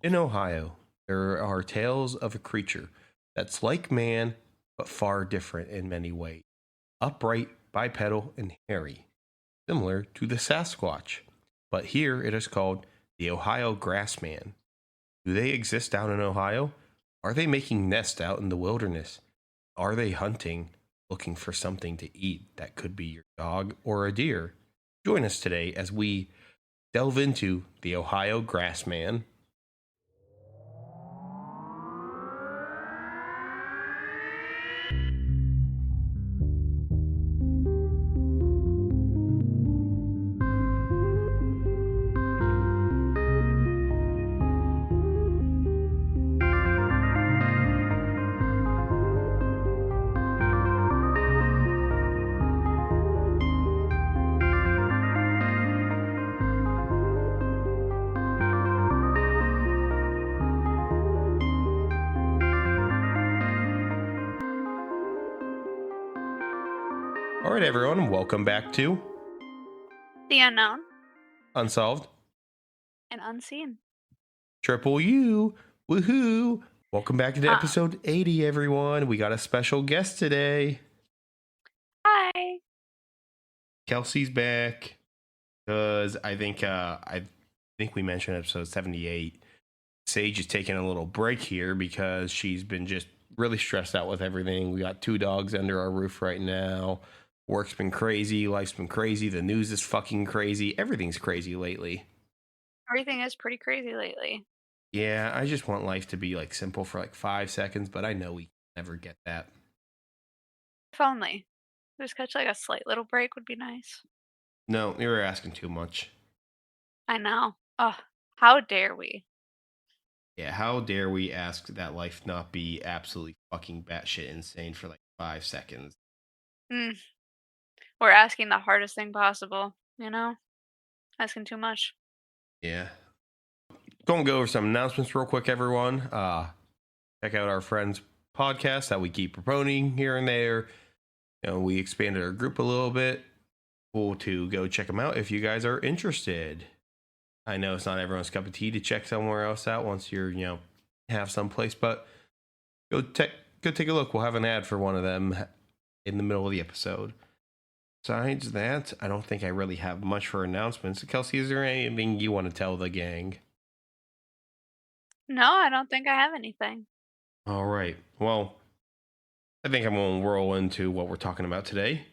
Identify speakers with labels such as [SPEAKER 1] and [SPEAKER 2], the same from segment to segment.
[SPEAKER 1] In Ohio, there are tales of a creature that's like man, but far different in many ways. Upright, bipedal, and hairy, similar to the Sasquatch. But here it is called the Ohio Grassman. Do they exist down in Ohio? Are they making nests out in the wilderness? Are they hunting, looking for something to eat that could be your dog or a deer? Join us today as we delve into the Ohio Grassman. All right, everyone, welcome back to
[SPEAKER 2] The unknown
[SPEAKER 1] Unsolved
[SPEAKER 2] and unseen.
[SPEAKER 1] Triple U. Woohoo! Welcome back to
[SPEAKER 2] Um,
[SPEAKER 1] episode 80, everyone. We got a special guest today.
[SPEAKER 2] Hi.
[SPEAKER 1] Kelsey's back because I think we mentioned episode 78. Sage is taking a little break here because she's been just really stressed out with everything. We got 2 dogs under our roof right now. Work's been crazy, life's been crazy, the news is fucking crazy. Everything's crazy lately.
[SPEAKER 2] Everything is pretty crazy lately.
[SPEAKER 1] Yeah, I just want life to be like simple for like 5 seconds, but I know we never get that.
[SPEAKER 2] If only. Just catch like a slight little break would be nice.
[SPEAKER 1] No, you're asking too much.
[SPEAKER 2] I know. Oh, how dare we?
[SPEAKER 1] Yeah, how dare we ask that life not be absolutely fucking batshit insane for like 5 seconds?
[SPEAKER 2] Mm, we're asking the hardest thing possible, you know? Asking too much.
[SPEAKER 1] Yeah. Gonna go over some announcements real quick, everyone. Check out our friends' podcast that we keep promoting here and there. We expanded our group a little bit. Cool to go check them out if you guys are interested. I know it's not everyone's cup of tea to check somewhere else out once you're, have someplace, but go take a look. We'll have an ad for one of them in the middle of the episode. Besides that, I don't think I really have much for announcements. Kelsey, is there anything you want to tell the gang?
[SPEAKER 2] No, I don't think I have anything.
[SPEAKER 1] All right. Well, I think I'm going to roll into what we're talking about today.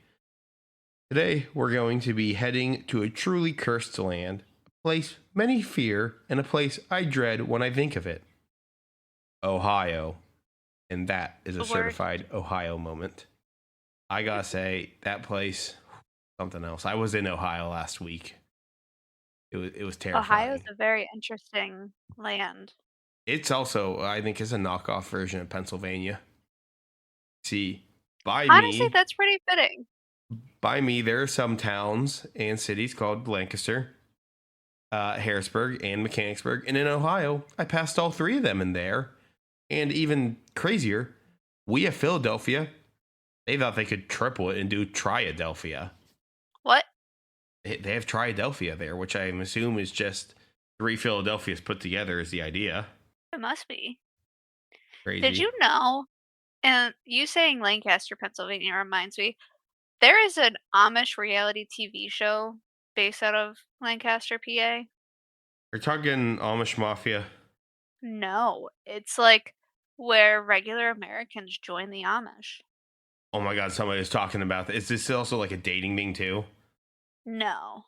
[SPEAKER 1] Today, we're going to be heading to a truly cursed land, a place many fear, and a place I dread when I think of it. Ohio. And that is a
[SPEAKER 2] The word
[SPEAKER 1] certified Ohio moment. I gotta say, that place, something else. I was in Ohio last week. It was
[SPEAKER 2] Ohio is
[SPEAKER 1] terrifying.
[SPEAKER 2] a very interesting land.
[SPEAKER 1] It's also, I think, is a knockoff version of Pennsylvania. See, by
[SPEAKER 2] Honestly,
[SPEAKER 1] me,
[SPEAKER 2] that's pretty fitting.
[SPEAKER 1] by me, there are some towns and cities called Lancaster, Harrisburg, and Mechanicsburg. And in Ohio, I passed all 3 of them in there. And even crazier, we have Philadelphia. They thought they could triple it and do Triadelphia.
[SPEAKER 2] What?
[SPEAKER 1] They have Triadelphia there, which I assume is just 3 Philadelphias put together is the idea.
[SPEAKER 2] It must be.
[SPEAKER 1] Crazy.
[SPEAKER 2] Did you know? And you saying Lancaster, Pennsylvania reminds me. There is an Amish reality TV show based out of Lancaster, PA.
[SPEAKER 1] We're talking Amish Mafia.
[SPEAKER 2] No, it's like where regular Americans join the Amish.
[SPEAKER 1] Oh my god, somebody was talking about that. Is this also like a dating thing too?
[SPEAKER 2] No.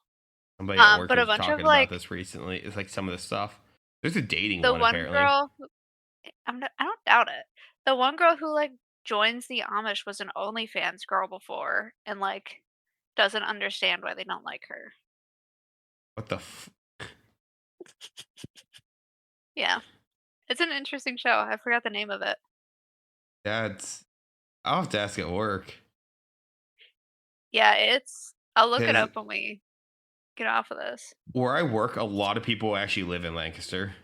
[SPEAKER 1] Somebody at work
[SPEAKER 2] But a
[SPEAKER 1] was
[SPEAKER 2] bunch of
[SPEAKER 1] talking about
[SPEAKER 2] like
[SPEAKER 1] this recently. It's like some of the stuff. There's a dating
[SPEAKER 2] the
[SPEAKER 1] one
[SPEAKER 2] one
[SPEAKER 1] apparently.
[SPEAKER 2] girl who I don't doubt it. The one girl who like joins the Amish was an OnlyFans girl before and like doesn't understand why they don't like her.
[SPEAKER 1] What the
[SPEAKER 2] Yeah. It's an interesting show. I forgot the name of it.
[SPEAKER 1] That's I'll have to ask at work.
[SPEAKER 2] Yeah, it's I'll look it
[SPEAKER 1] Because
[SPEAKER 2] up when we get off of this.
[SPEAKER 1] where I work, a lot of people actually live in Lancaster.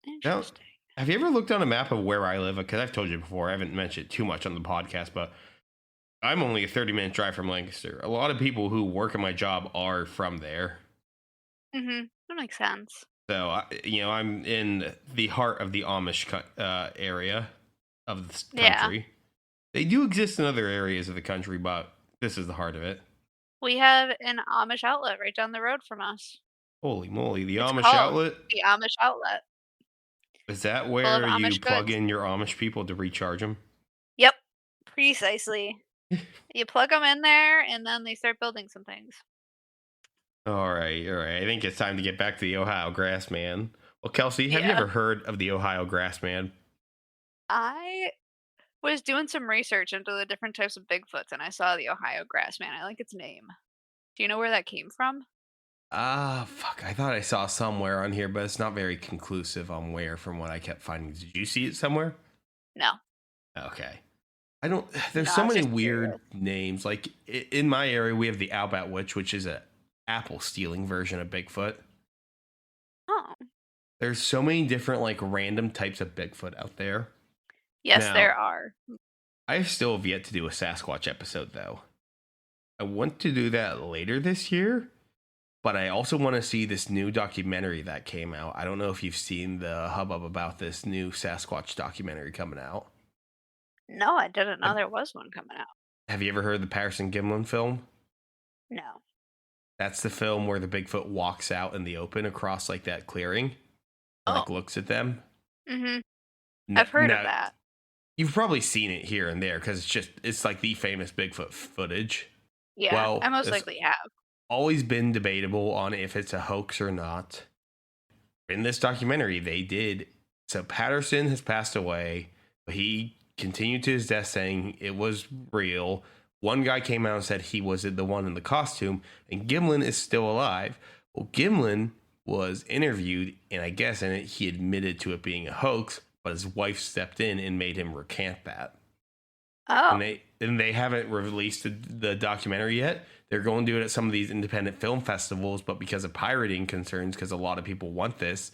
[SPEAKER 1] Now,
[SPEAKER 2] Interesting.
[SPEAKER 1] have you ever looked on a map of where I live? Because I've told you before, I haven't mentioned it too much on the podcast, but I'm only a 30-minute drive from Lancaster. A lot of people who work at my job are from there.
[SPEAKER 2] That makes sense.
[SPEAKER 1] So, I'm in the heart of the Amish area of this
[SPEAKER 2] Yeah.
[SPEAKER 1] country. They do exist in other areas of the country, but this is the heart of it.
[SPEAKER 2] We have an Amish outlet right down the road from us.
[SPEAKER 1] Holy moly, the
[SPEAKER 2] It's
[SPEAKER 1] Amish
[SPEAKER 2] called
[SPEAKER 1] outlet?
[SPEAKER 2] the Amish outlet,
[SPEAKER 1] Is that
[SPEAKER 2] full of
[SPEAKER 1] where you
[SPEAKER 2] Amish
[SPEAKER 1] plug
[SPEAKER 2] goods.
[SPEAKER 1] in your Amish people to recharge them?
[SPEAKER 2] Yep, precisely. You plug them in there, and then they start building some things.
[SPEAKER 1] All right, all right. I think it's time to get back to the Ohio Grassman. Well, Kelsey, have you
[SPEAKER 2] Yeah.
[SPEAKER 1] ever heard of the Ohio Grassman?
[SPEAKER 2] I was doing some research into the different types of Bigfoots, and I saw the Ohio Grassman. I like its name. Do you know where that came from?
[SPEAKER 1] Ah, fuck. I thought I saw somewhere on here, but it's not very conclusive on where from what I kept finding. Did you see it somewhere?
[SPEAKER 2] No.
[SPEAKER 1] Okay. I don't, there's
[SPEAKER 2] No,
[SPEAKER 1] so
[SPEAKER 2] I was
[SPEAKER 1] many
[SPEAKER 2] just
[SPEAKER 1] weird
[SPEAKER 2] curious.
[SPEAKER 1] names. Like in my area, we have the Outback Witch, which is a apple stealing version of Bigfoot.
[SPEAKER 2] Oh.
[SPEAKER 1] There's so many different, like, random types of Bigfoot out there.
[SPEAKER 2] Yes, there
[SPEAKER 1] Now,
[SPEAKER 2] are.
[SPEAKER 1] I still have yet to do a Sasquatch episode, though. I want to do that later this year, but I also want to see this new documentary that came out. I don't know if you've seen the hubbub about this new Sasquatch documentary coming out.
[SPEAKER 2] No, I didn't know
[SPEAKER 1] Have,
[SPEAKER 2] there was one coming out.
[SPEAKER 1] have you ever heard the Patterson Gimlin film?
[SPEAKER 2] No.
[SPEAKER 1] That's the film where the Bigfoot walks out in the open across like that clearing and
[SPEAKER 2] Oh.
[SPEAKER 1] like looks at them.
[SPEAKER 2] Mhm.
[SPEAKER 1] Now,
[SPEAKER 2] I've heard of that.
[SPEAKER 1] you've probably seen it here and there because it's like the famous Bigfoot footage.
[SPEAKER 2] Yeah, I
[SPEAKER 1] Well,
[SPEAKER 2] most
[SPEAKER 1] it's
[SPEAKER 2] likely have.
[SPEAKER 1] always been debatable on if it's a hoax or not. In this documentary, they did. So Patterson has passed away, but he continued to his death saying it was real. One guy came out and said he was the one in the costume, and Gimlin is still alive. Well, Gimlin was interviewed, and I guess in it he admitted to it being a hoax, but his wife stepped in and made him recant that.
[SPEAKER 2] Oh.
[SPEAKER 1] And they haven't released the documentary yet. They're going to do it at some of these independent film festivals, but because of pirating concerns, because a lot of people want this,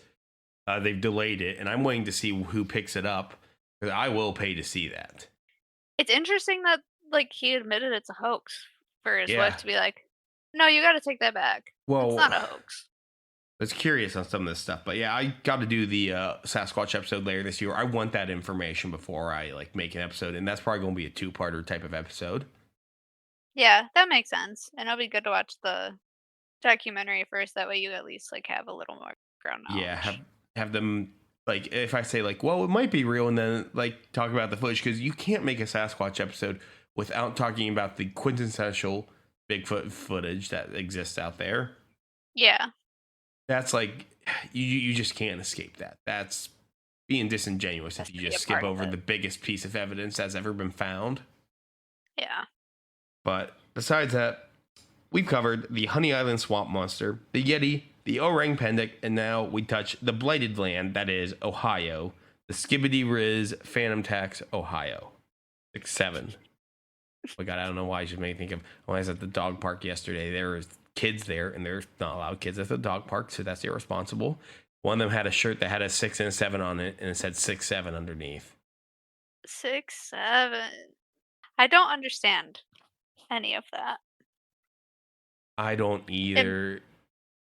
[SPEAKER 1] they've delayed it. And I'm waiting to see who picks it up because I will pay to see that.
[SPEAKER 2] It's interesting that, like, he admitted it's a hoax for his wife
[SPEAKER 1] Yeah.
[SPEAKER 2] to be like, "No, you gotta take that back. It's
[SPEAKER 1] Well,
[SPEAKER 2] not a hoax."
[SPEAKER 1] I was curious on some of this stuff, but yeah, I got to do the Sasquatch episode later this year. I want that information before I like make an episode, and that's probably going to be a two-parter type of episode.
[SPEAKER 2] Yeah, that makes sense, and it'll be good to watch the documentary first, that way you at least, like, have a little more background
[SPEAKER 1] Yeah,
[SPEAKER 2] knowledge.
[SPEAKER 1] have them like if I say like, well, it might be real, and then like talk about the footage because you can't make a Sasquatch episode without talking about the quintessential Bigfoot footage that exists out there.
[SPEAKER 2] Yeah,
[SPEAKER 1] That's like you just can't escape that. That's being disingenuous if
[SPEAKER 2] has
[SPEAKER 1] you
[SPEAKER 2] to be a
[SPEAKER 1] just skip
[SPEAKER 2] part of
[SPEAKER 1] over
[SPEAKER 2] it.
[SPEAKER 1] the biggest piece of evidence that's ever been found.
[SPEAKER 2] Yeah.
[SPEAKER 1] But besides that, we've covered the Honey Island Swamp Monster, the Yeti, the Orang Pendek, and now we touch the blighted land that is Ohio, the Skibbity Riz Phantom Tax, Ohio. 6-7. Oh my God, I don't know why I should make me think of when I was at the dog park yesterday. There was kids there, and there's not allowed kids at the dog park, so that's irresponsible. One of them had a shirt that had a 6 and a 7 on it, and it said 6-7 underneath.
[SPEAKER 2] 6, 7. I don't understand any of that.
[SPEAKER 1] I don't
[SPEAKER 2] It
[SPEAKER 1] either.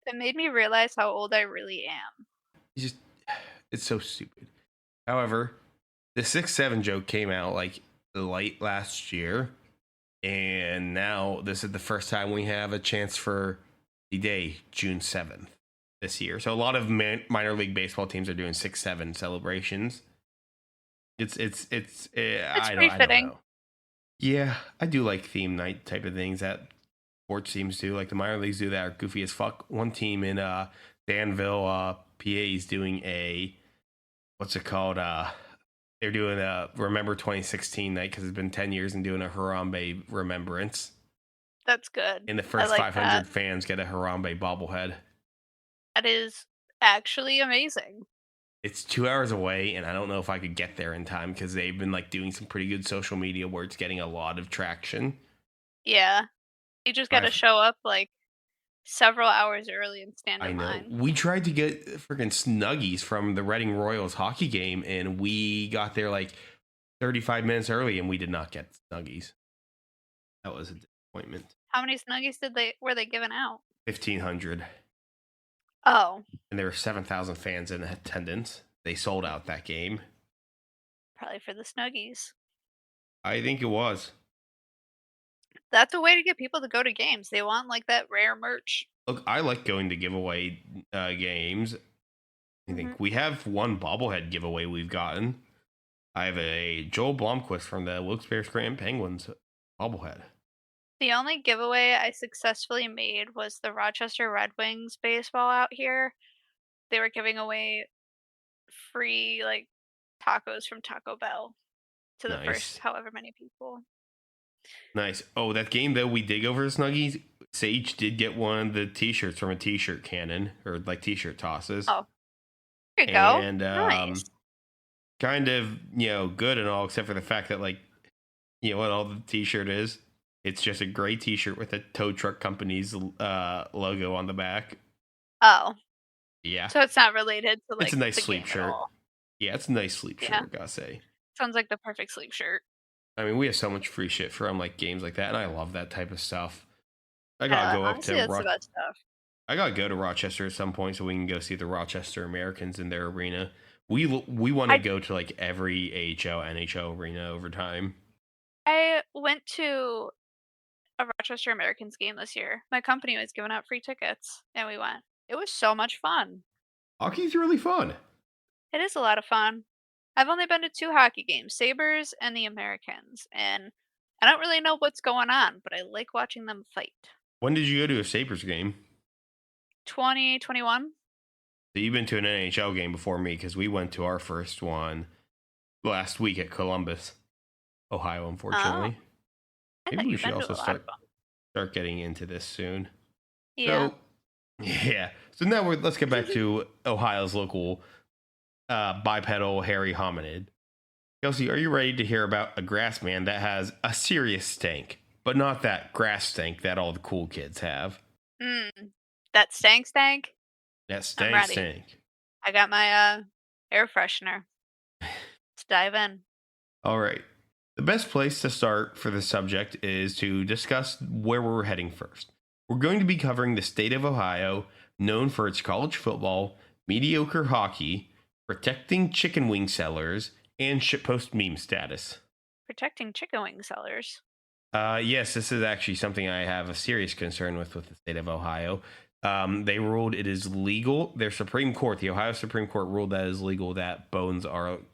[SPEAKER 2] it made me realize how old I really am.
[SPEAKER 1] It's just, it's so stupid. However, the 6-7 joke came out like late last year, and now this is the first time we have a chance for the day, June 7th this year. So a lot of minor league baseball teams are doing 6-7 celebrations. It's
[SPEAKER 2] It's
[SPEAKER 1] I don't
[SPEAKER 2] befitting.
[SPEAKER 1] know. Yeah, I do like theme night type of things that sports teams do. Like the minor leagues do that are goofy as fuck. One team in Danville, PA is doing a what's it called? They're doing a Remember 2016 night because it's been 10 years and doing a Harambe remembrance.
[SPEAKER 2] That's good.
[SPEAKER 1] And the
[SPEAKER 2] I
[SPEAKER 1] first
[SPEAKER 2] like
[SPEAKER 1] 500
[SPEAKER 2] that.
[SPEAKER 1] fans get a Harambe bobblehead.
[SPEAKER 2] That is actually amazing.
[SPEAKER 1] It's 2 hours away, and I don't know if I could get there in time because they've been like doing some pretty good social media where it's getting a lot of traction.
[SPEAKER 2] Yeah. You just gotta show up, like, several hours early and stand
[SPEAKER 1] I
[SPEAKER 2] in
[SPEAKER 1] know.
[SPEAKER 2] line.
[SPEAKER 1] We tried to get freaking Snuggies from the Reading Royals hockey game, and we got there like 35 minutes early, and we did not get Snuggies. That was a disappointment.
[SPEAKER 2] How many Snuggies were they giving out?
[SPEAKER 1] 1,500.
[SPEAKER 2] Oh,
[SPEAKER 1] and there were 7,000 fans in attendance. They sold out that game.
[SPEAKER 2] probably for the Snuggies.
[SPEAKER 1] I think it was.
[SPEAKER 2] That's a way to get people to go to games. They want, like, that rare merch.
[SPEAKER 1] Look, I like going to giveaway games. I
[SPEAKER 2] Mhm.
[SPEAKER 1] think we have one bobblehead giveaway we've gotten. I have a Joel Blomquist from the Wilkes-Barre Scranton Penguins bobblehead.
[SPEAKER 2] The only giveaway I successfully made was the Rochester Red Wings baseball out here. They were giving away free, like, tacos from Taco Bell to the first
[SPEAKER 1] Nice.
[SPEAKER 2] however many people.
[SPEAKER 1] Nice. Oh, that game though we dig over the Snuggies. Sage did get one of the T-shirts from a T-shirt cannon or like T-shirt tosses,
[SPEAKER 2] Oh, here you go.
[SPEAKER 1] and
[SPEAKER 2] Nice.
[SPEAKER 1] kind of good and all, except for the fact that like what all the T-shirt is. It's just a gray T-shirt with a tow truck company's logo on the back.
[SPEAKER 2] Oh,
[SPEAKER 1] Yeah,
[SPEAKER 2] so it's not related to,
[SPEAKER 1] it's a
[SPEAKER 2] like,
[SPEAKER 1] nice
[SPEAKER 2] the
[SPEAKER 1] sleep
[SPEAKER 2] game at
[SPEAKER 1] shirt.
[SPEAKER 2] all.
[SPEAKER 1] Yeah, it's a nice sleep shirt.
[SPEAKER 2] Yeah,
[SPEAKER 1] I gotta say.
[SPEAKER 2] sounds like the perfect sleep shirt.
[SPEAKER 1] I mean, we have so much free shit from like games like that, and I love that type of stuff. I gotta go up
[SPEAKER 2] Honestly,
[SPEAKER 1] to
[SPEAKER 2] that's the best stuff.
[SPEAKER 1] I gotta go to Rochester at some point so we can go see the Rochester Americans in their arena. We want to
[SPEAKER 2] I
[SPEAKER 1] go to like every AHL, NHL arena over time.
[SPEAKER 2] I went to a Rochester Americans game this year. My company was giving out free tickets, and we went. It was so much fun.
[SPEAKER 1] Hockey's really fun.
[SPEAKER 2] It is a lot of fun. I've only been to 2 hockey games, Sabres and the Americans, and I don't really know what's going on, but I like watching them fight.
[SPEAKER 1] When did you go to a Sabres game?
[SPEAKER 2] 2021?
[SPEAKER 1] So you've been to an NHL game before me because we went to our first one last week at Columbus, Ohio.
[SPEAKER 2] Oh,
[SPEAKER 1] Unfortunately,
[SPEAKER 2] I
[SPEAKER 1] maybe
[SPEAKER 2] thought
[SPEAKER 1] we
[SPEAKER 2] you've
[SPEAKER 1] should
[SPEAKER 2] been to
[SPEAKER 1] also
[SPEAKER 2] a lot of them.
[SPEAKER 1] start getting into this soon.
[SPEAKER 2] Yeah.
[SPEAKER 1] So yeah. So now let's get back to Ohio's local bipedal hairy hominid. Kelsey, are you ready to hear about a grass man that has a serious stank, but not that grass stank that all the cool kids have?
[SPEAKER 2] Mm, that stank?
[SPEAKER 1] That
[SPEAKER 2] I'm
[SPEAKER 1] stank
[SPEAKER 2] ready.
[SPEAKER 1] stank.
[SPEAKER 2] I got my, air freshener. Let's dive in.
[SPEAKER 1] All right. The best place to start for the subject is to discuss where we're heading first. We're going to be covering the state of Ohio, known for its college football, mediocre hockey, protecting chicken wing sellers, and shitpost meme status.
[SPEAKER 2] Protecting chicken wing sellers.
[SPEAKER 1] Yes, this is actually something I have a serious concern with the state of Ohio. They ruled it is legal. Their Supreme Court, the Ohio Supreme Court, ruled that it is legal that bones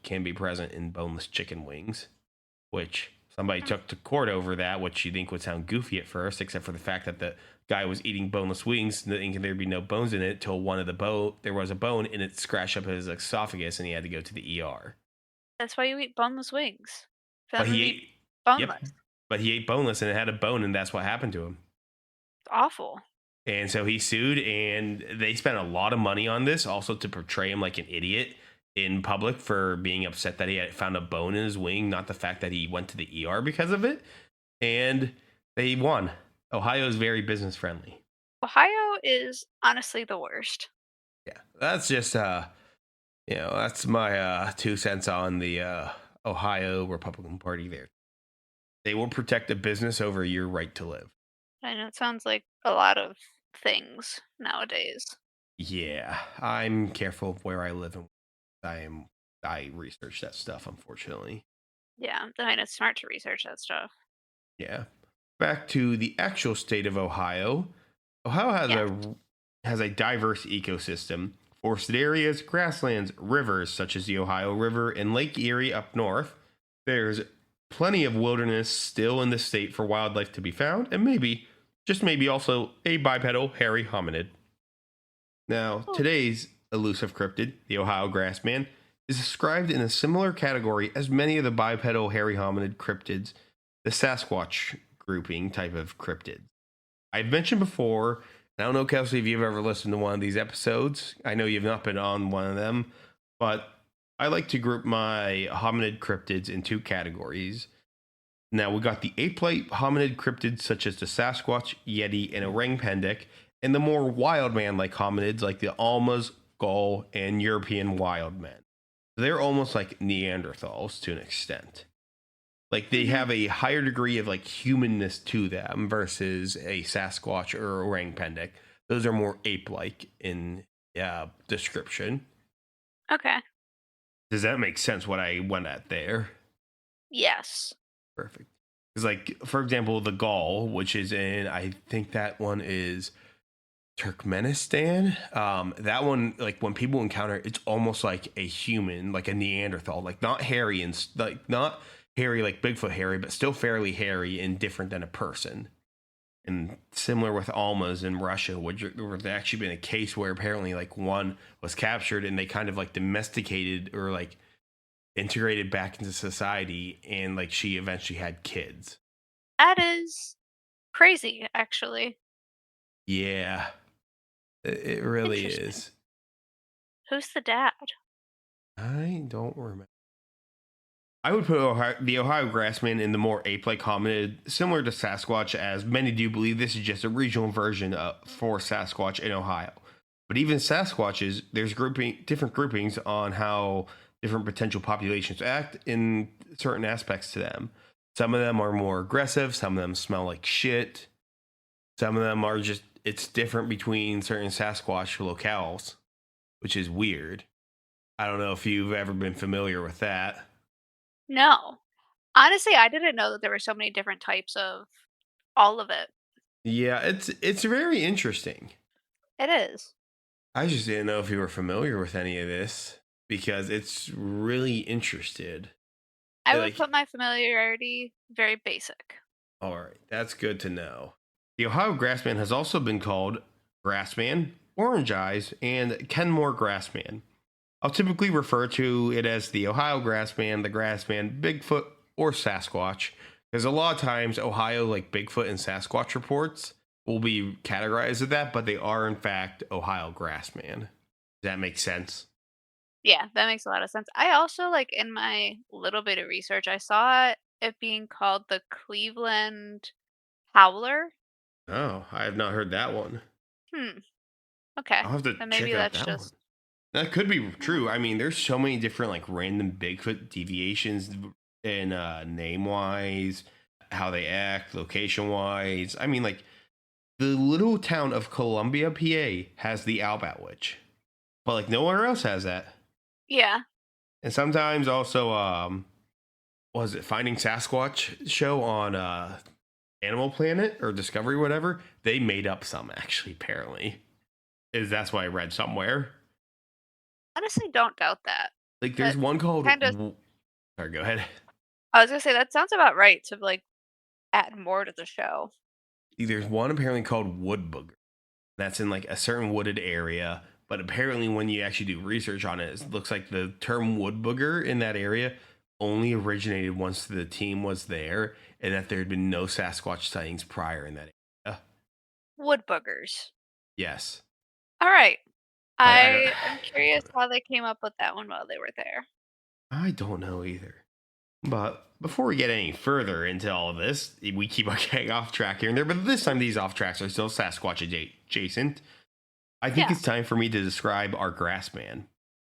[SPEAKER 1] can be present in boneless chicken wings, which somebody
[SPEAKER 2] Hmm.
[SPEAKER 1] took to court over that, which you think would sound goofy at first, except for the fact that the guy was eating boneless wings, thinking there'd be no bones in it, till one of the there was a bone and it scratched up his esophagus, and he had to go to the ER.
[SPEAKER 2] That's why you eat boneless wings. For
[SPEAKER 1] But
[SPEAKER 2] them to
[SPEAKER 1] he
[SPEAKER 2] be
[SPEAKER 1] ate, yep,
[SPEAKER 2] boneless.
[SPEAKER 1] but he ate boneless and it had a bone, and that's what happened to him.
[SPEAKER 2] It's awful.
[SPEAKER 1] And so he sued, and they spent a lot of money on this, also to portray him like an idiot in public for being upset that he had found a bone in his wing, not the fact that he went to the ER because of it. And they won. Ohio is very business friendly.
[SPEAKER 2] Ohio is honestly the worst.
[SPEAKER 1] Yeah, that's just that's my 2 cents on the Ohio Republican Party. There, they will protect a business over your right to live.
[SPEAKER 2] I know it sounds like a lot of things nowadays.
[SPEAKER 1] Yeah, I'm careful of where I live, and I research that stuff, unfortunately.
[SPEAKER 2] Yeah, then it's smart to research that stuff.
[SPEAKER 1] Yeah. Back to the actual state of Ohio. Ohio
[SPEAKER 2] Yeah.
[SPEAKER 1] has a diverse ecosystem. Forested areas, grasslands, rivers such as the Ohio River and Lake Erie up north. There's plenty of wilderness still in the state for wildlife to be found, and maybe, just maybe, also a bipedal hairy hominid. Now,
[SPEAKER 2] Oh,
[SPEAKER 1] today's elusive cryptid, the Ohio Grassman, is described in a similar category as many of the bipedal hairy hominid cryptids, the Sasquatch grouping type of cryptids. I've mentioned before, I don't know, Kelsey, if you've ever listened to one of these episodes. I know you've not been on one of them, but I like to group my hominid cryptids in 2 categories. Now, we got the ape-like hominid cryptids such as the Sasquatch, Yeti, and Orang-Pendek, and the more wild man-like hominids like the Almas, Gaul, and European wild men. They're almost like Neanderthals to an extent. Like they
[SPEAKER 2] mhm.
[SPEAKER 1] have a higher degree of like humanness to them versus a Sasquatch or orang pendek. Those are more ape-like in description.
[SPEAKER 2] Okay.
[SPEAKER 1] Does that make sense what I went at there?
[SPEAKER 2] Yes.
[SPEAKER 1] Perfect. Because, like, for example, the Gaul, which is in, I think that one is Turkmenistan. That one, like, when people encounter it, it's almost like a human, like a Neanderthal, like not hairy and like not hairy like Bigfoot hairy, but still fairly hairy and different than a person. And similar with Almas in Russia, which there's actually been a case where apparently like one was captured and they kind of like domesticated or like integrated back into society, and like she eventually had kids.
[SPEAKER 2] That is crazy, actually.
[SPEAKER 1] Yeah, it really
[SPEAKER 2] Interesting.
[SPEAKER 1] is.
[SPEAKER 2] Who's the dad?
[SPEAKER 1] I don't remember. I would put the Ohio Grassman in the more ape-like hominid, similar to Sasquatch, as many do believe this is just a regional version for Sasquatch in Ohio. But even Sasquatches, there's different groupings on how different potential populations act in certain aspects to them. Some of them are more aggressive. Some of them smell like shit. Some of them are just, it's different between certain Sasquatch locales, which is weird. I don't know if you've ever been familiar with that.
[SPEAKER 2] No. Honestly, I didn't know that there were so many different types of all of it.
[SPEAKER 1] Yeah, it's very interesting.
[SPEAKER 2] It is.
[SPEAKER 1] I just didn't know if you were familiar with any of this because it's really interested.
[SPEAKER 2] I would
[SPEAKER 1] Like,
[SPEAKER 2] put my familiarity very basic.
[SPEAKER 1] all right, that's good to know. The Ohio Grassman has also been called Grassman, Orange Eyes, and Kenmore Grassman. I'll typically refer to it as the Ohio Grassman, the Grassman, Bigfoot, or Sasquatch, because a lot of times Ohio, like Bigfoot and Sasquatch reports, will be categorized as that, but they are in fact Ohio Grassman. Does that make sense?
[SPEAKER 2] Yeah, that makes a lot of sense. I also, like, in my little bit of research, I saw it being called the Cleveland Howler.
[SPEAKER 1] Oh, I have not heard that one.
[SPEAKER 2] Hmm. Okay.
[SPEAKER 1] I'll have to
[SPEAKER 2] Then maybe
[SPEAKER 1] check out
[SPEAKER 2] that's
[SPEAKER 1] that one.
[SPEAKER 2] just.
[SPEAKER 1] That could be true. I mean, there's so many different like random Bigfoot deviations in name wise, how they act, location wise. I mean, like the little town of Columbia, PA has the Outback Witch, but like nowhere else has that.
[SPEAKER 2] Yeah.
[SPEAKER 1] And sometimes also, was it Finding Sasquatch show on Animal Planet or Discovery, whatever? They made up some actually. Apparently, is that's what I read somewhere.
[SPEAKER 2] Honestly, don't doubt that.
[SPEAKER 1] Like, there's
[SPEAKER 2] That
[SPEAKER 1] one called.
[SPEAKER 2] kind of.
[SPEAKER 1] Sorry, go ahead.
[SPEAKER 2] I was gonna say that sounds about right to like add more to the show.
[SPEAKER 1] There's one apparently called Wood Booger. That's in like a certain wooded area. But apparently, when you actually do research on it, it looks like the term wood booger in that area only originated once the team was there, and that there had been no Sasquatch sightings prior in that area.
[SPEAKER 2] Wood boogers.
[SPEAKER 1] Yes.
[SPEAKER 2] All right.
[SPEAKER 1] I
[SPEAKER 2] I am curious how they came up with that one while they were there.
[SPEAKER 1] I don't know either. But before we get any further into all of this, we keep getting off track here and there, but this time these off tracks are still Sasquatch adjacent. I think
[SPEAKER 2] Yeah.
[SPEAKER 1] it's time for me to describe our grassman.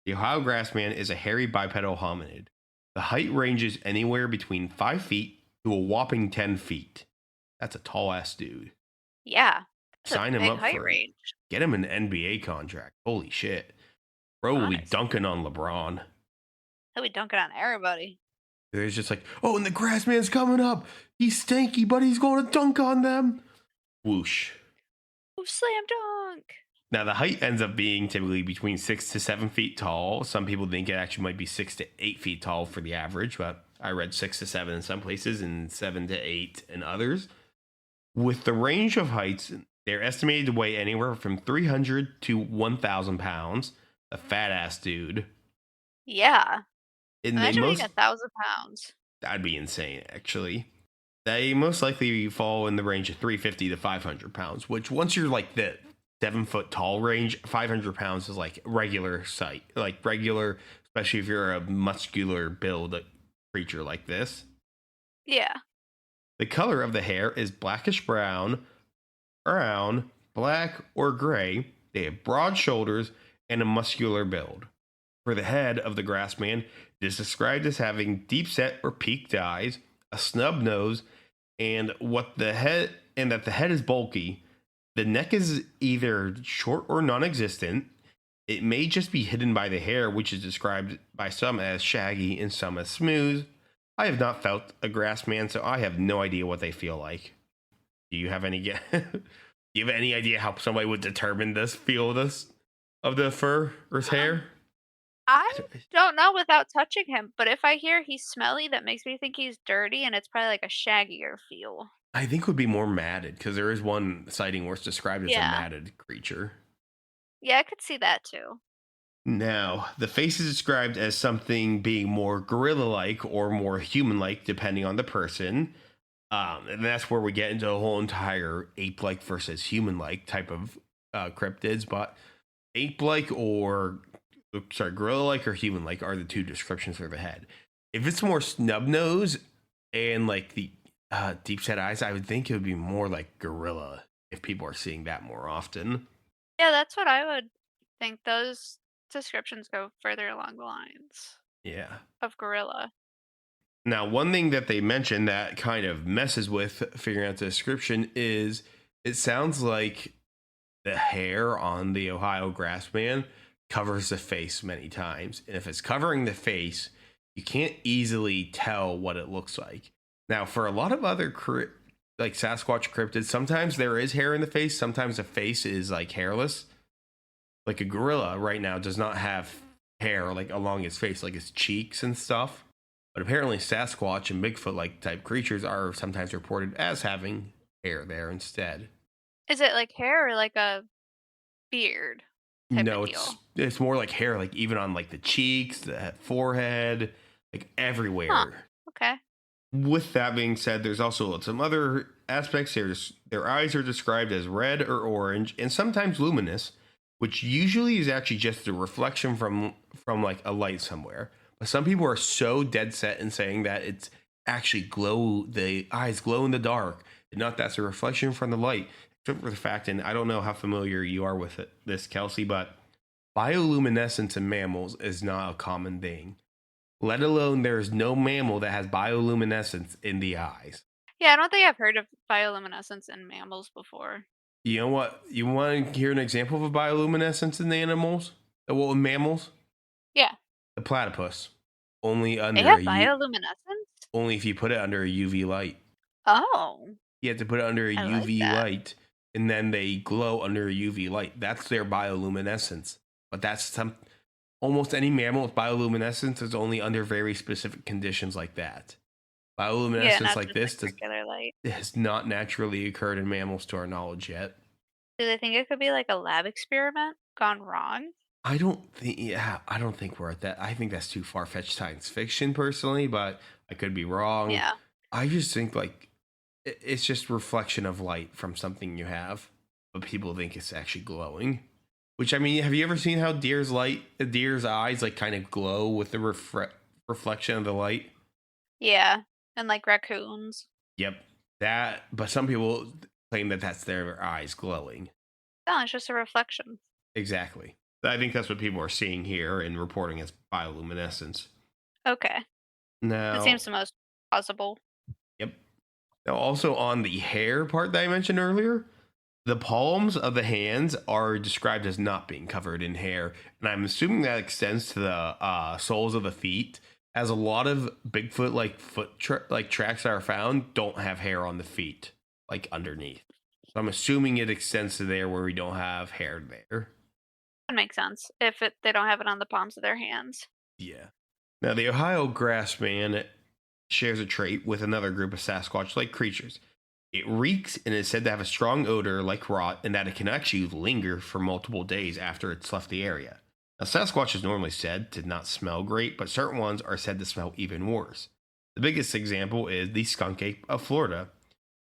[SPEAKER 1] The Ohio Grassman is a hairy bipedal hominid. The height ranges anywhere between 5 feet to a whopping 10 feet. That's a tall ass dude.
[SPEAKER 2] Yeah. That's a
[SPEAKER 1] Sign him
[SPEAKER 2] big
[SPEAKER 1] up
[SPEAKER 2] height
[SPEAKER 1] for it.
[SPEAKER 2] range.
[SPEAKER 1] Get him an NBA contract. Holy shit. Bro will be
[SPEAKER 2] Honest.
[SPEAKER 1] dunking on LeBron.
[SPEAKER 2] He'll be dunking on everybody.
[SPEAKER 1] There's just like, oh, and the Grassman's coming up. He's stanky, but he's going to dunk on them. Whoosh.
[SPEAKER 2] Ooh, slam dunk.
[SPEAKER 1] Now, the height ends up being typically between 6 to 7 feet tall. Some people think it actually might be 6 to 8 feet tall for the average, but I read 6 to 7 in some places and 7 to 8 in others. With the range of heights, they're estimated to weigh anywhere from 300 to 1,000 pounds. A fat ass dude.
[SPEAKER 2] Yeah.
[SPEAKER 1] And
[SPEAKER 2] Imagine being 1,000 pounds.
[SPEAKER 1] that'd be insane, actually. They most likely fall in the range of 350 to 500 pounds, which once you're like the 7 foot tall range, 500 pounds is like regular sight, like regular, especially if you're a muscular build creature like this.
[SPEAKER 2] Yeah.
[SPEAKER 1] The color of the hair is blackish brown, black, or gray. They have broad shoulders and a muscular build. For the head of the grassman, it is described as having deep set or peaked eyes, a snub nose, and that the head is bulky. The neck is either short or non-existent, It may just be hidden by the hair, which is described by some as shaggy and some as smooth. I have not felt a grass man, so I have no idea what they feel like. Do you have any do you have any idea how somebody would determine this feel this of the fur or his
[SPEAKER 2] Um,
[SPEAKER 1] hair?
[SPEAKER 2] I don't know without touching him, but if I hear he's smelly, that makes me think he's dirty, and it's probably like a shaggier feel.
[SPEAKER 1] I think would be more matted because there is one sighting where it's described as a
[SPEAKER 2] Yeah.
[SPEAKER 1] matted creature.
[SPEAKER 2] Yeah, I could see that too.
[SPEAKER 1] Now, the face is described as something being more gorilla like or more human like, depending on the person. And that's where we get into a whole entire ape like versus human like type of cryptids. But ape like or, sorry, gorilla like or human like are the two descriptions for the head. If it's more snub nose and like the deep set eyes, I would think it would be more like gorilla if people are seeing that more often.
[SPEAKER 2] Yeah, that's what I would think. Those descriptions go further along the lines
[SPEAKER 1] Yeah.
[SPEAKER 2] of gorilla.
[SPEAKER 1] Now, one thing that they mentioned that kind of messes with figuring out the description is it sounds like the hair on the Ohio Grassman covers the face many times. And if it's covering the face, you can't easily tell what it looks like. Now, for a lot of other like Sasquatch cryptids, sometimes there is hair in the face. Sometimes the face is like hairless. Like a gorilla right now does not have hair like along its face, like its cheeks and stuff. But apparently, Sasquatch and Bigfoot like type creatures are sometimes reported as having hair there instead.
[SPEAKER 2] Is it like hair or like a beard type of
[SPEAKER 1] No,
[SPEAKER 2] deal?
[SPEAKER 1] it's more like hair, like even on like the cheeks, the forehead, like
[SPEAKER 2] Huh.
[SPEAKER 1] everywhere.
[SPEAKER 2] Okay.
[SPEAKER 1] With that being said, there's also some other aspects here. Their eyes are described as red or orange and sometimes luminous, which usually is actually just a reflection from like a light somewhere. But some people are so dead set in saying that it's actually glow, the eyes glow in the dark, and not that's a reflection from the light. Except for the fact, and I don't know how familiar you are with this, Kelsey, but bioluminescence in mammals is not a common thing. Let alone there is no mammal that has bioluminescence in the eyes.
[SPEAKER 2] Yeah, I don't think I've heard of bioluminescence in mammals before.
[SPEAKER 1] You know what? You want to hear an example of a bioluminescence in the animals? Well, in mammals,
[SPEAKER 2] Yeah.
[SPEAKER 1] the platypus. Only
[SPEAKER 2] They
[SPEAKER 1] under
[SPEAKER 2] have
[SPEAKER 1] a
[SPEAKER 2] bioluminescence?
[SPEAKER 1] only if you put it under a UV light.
[SPEAKER 2] Oh,
[SPEAKER 1] You have to put it under a
[SPEAKER 2] I like
[SPEAKER 1] UV
[SPEAKER 2] that.
[SPEAKER 1] light, and then they glow under a UV light. That's their bioluminescence. But that's almost any mammal with bioluminescence is only under very specific conditions like that.
[SPEAKER 2] Yeah,
[SPEAKER 1] Bioluminescence
[SPEAKER 2] not
[SPEAKER 1] like
[SPEAKER 2] just like
[SPEAKER 1] this
[SPEAKER 2] regular light.
[SPEAKER 1] has not naturally occurred in mammals to our knowledge yet.
[SPEAKER 2] Do they think it could be like a lab experiment gone wrong?
[SPEAKER 1] I don't think we're at that. I think that's too far fetched science fiction personally, but I could be wrong.
[SPEAKER 2] Yeah.
[SPEAKER 1] I just think like it's just reflection of light from something you have, but people think it's actually glowing. Which I mean, have you ever seen how deer's eyes like kind of glow with the reflection of the light?
[SPEAKER 2] Yeah. And like raccoons.
[SPEAKER 1] Yep, that. But some people claim that that's their eyes glowing.
[SPEAKER 2] No, it's just a reflection.
[SPEAKER 1] Exactly. I think that's what people are seeing here and reporting as bioluminescence.
[SPEAKER 2] Okay. That
[SPEAKER 1] Now,
[SPEAKER 2] seems the most plausible.
[SPEAKER 1] yep. Now, also on the hair part that I mentioned earlier, the palms of the hands are described as not being covered in hair, and I'm assuming that extends to the soles of the feet, as a lot of Bigfoot like like tracks that are found don't have hair on the feet, like underneath. So I'm assuming it extends to there where we don't have hair there.
[SPEAKER 2] That makes sense if they don't have it on the palms of their hands.
[SPEAKER 1] Yeah. Now, the Ohio Grassman shares a trait with another group of Sasquatch like creatures. It reeks and is said to have a strong odor like rot, and that it can actually linger for multiple days after it's left the area. Now, Sasquatch is normally said to not smell great, but certain ones are said to smell even worse. The biggest example is the skunk ape of Florida.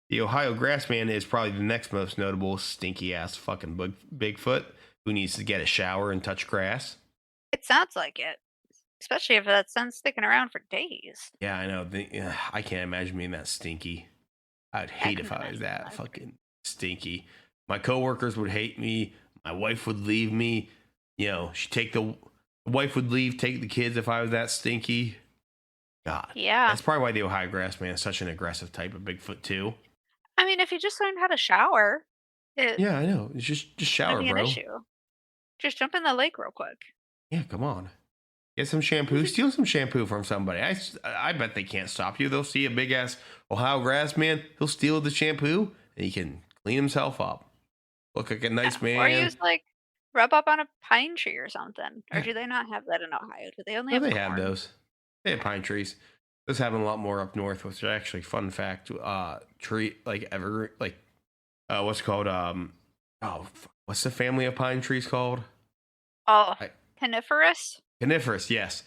[SPEAKER 1] The Ohio Grassman is probably the next most notable stinky ass fucking Bigfoot who needs to get a shower and touch grass.
[SPEAKER 2] It sounds like it, especially if that sun's sticking around for days.
[SPEAKER 1] Yeah, I know. I can't imagine being that stinky. I'd
[SPEAKER 2] I
[SPEAKER 1] hate if
[SPEAKER 2] couldn't
[SPEAKER 1] I was
[SPEAKER 2] imagine
[SPEAKER 1] that
[SPEAKER 2] that.
[SPEAKER 1] fucking stinky. My coworkers would hate me. My wife would leave me. You know, the wife would leave, take the kids if I was that stinky. God,
[SPEAKER 2] Yeah.
[SPEAKER 1] that's probably why the Ohio Grassman is such an aggressive type of Bigfoot too.
[SPEAKER 2] I mean, if you just learned how to shower, it
[SPEAKER 1] Yeah, I know. It's just
[SPEAKER 2] wouldn't
[SPEAKER 1] shower,
[SPEAKER 2] be an
[SPEAKER 1] bro.
[SPEAKER 2] issue. Just jump in the lake real quick.
[SPEAKER 1] Yeah, come on. Get some shampoo. Steal some shampoo from somebody. I bet they can't stop you. They'll see a big ass Ohio Grassman. He'll steal the shampoo and he can clean himself up. Look like a
[SPEAKER 2] Yeah.
[SPEAKER 1] nice
[SPEAKER 2] Or
[SPEAKER 1] man.
[SPEAKER 2] use like rub up on a pine tree or something. Or
[SPEAKER 1] Yeah,
[SPEAKER 2] do they not have that in Ohio? Do they only
[SPEAKER 1] no,
[SPEAKER 2] have
[SPEAKER 1] they have
[SPEAKER 2] corn?
[SPEAKER 1] those. They have pine trees. Those happen a lot more up north, which is actually fun fact. Tree like ever like what's it called what's the family of pine trees called?
[SPEAKER 2] Oh,
[SPEAKER 1] I,
[SPEAKER 2] coniferous?
[SPEAKER 1] Coniferous, yes.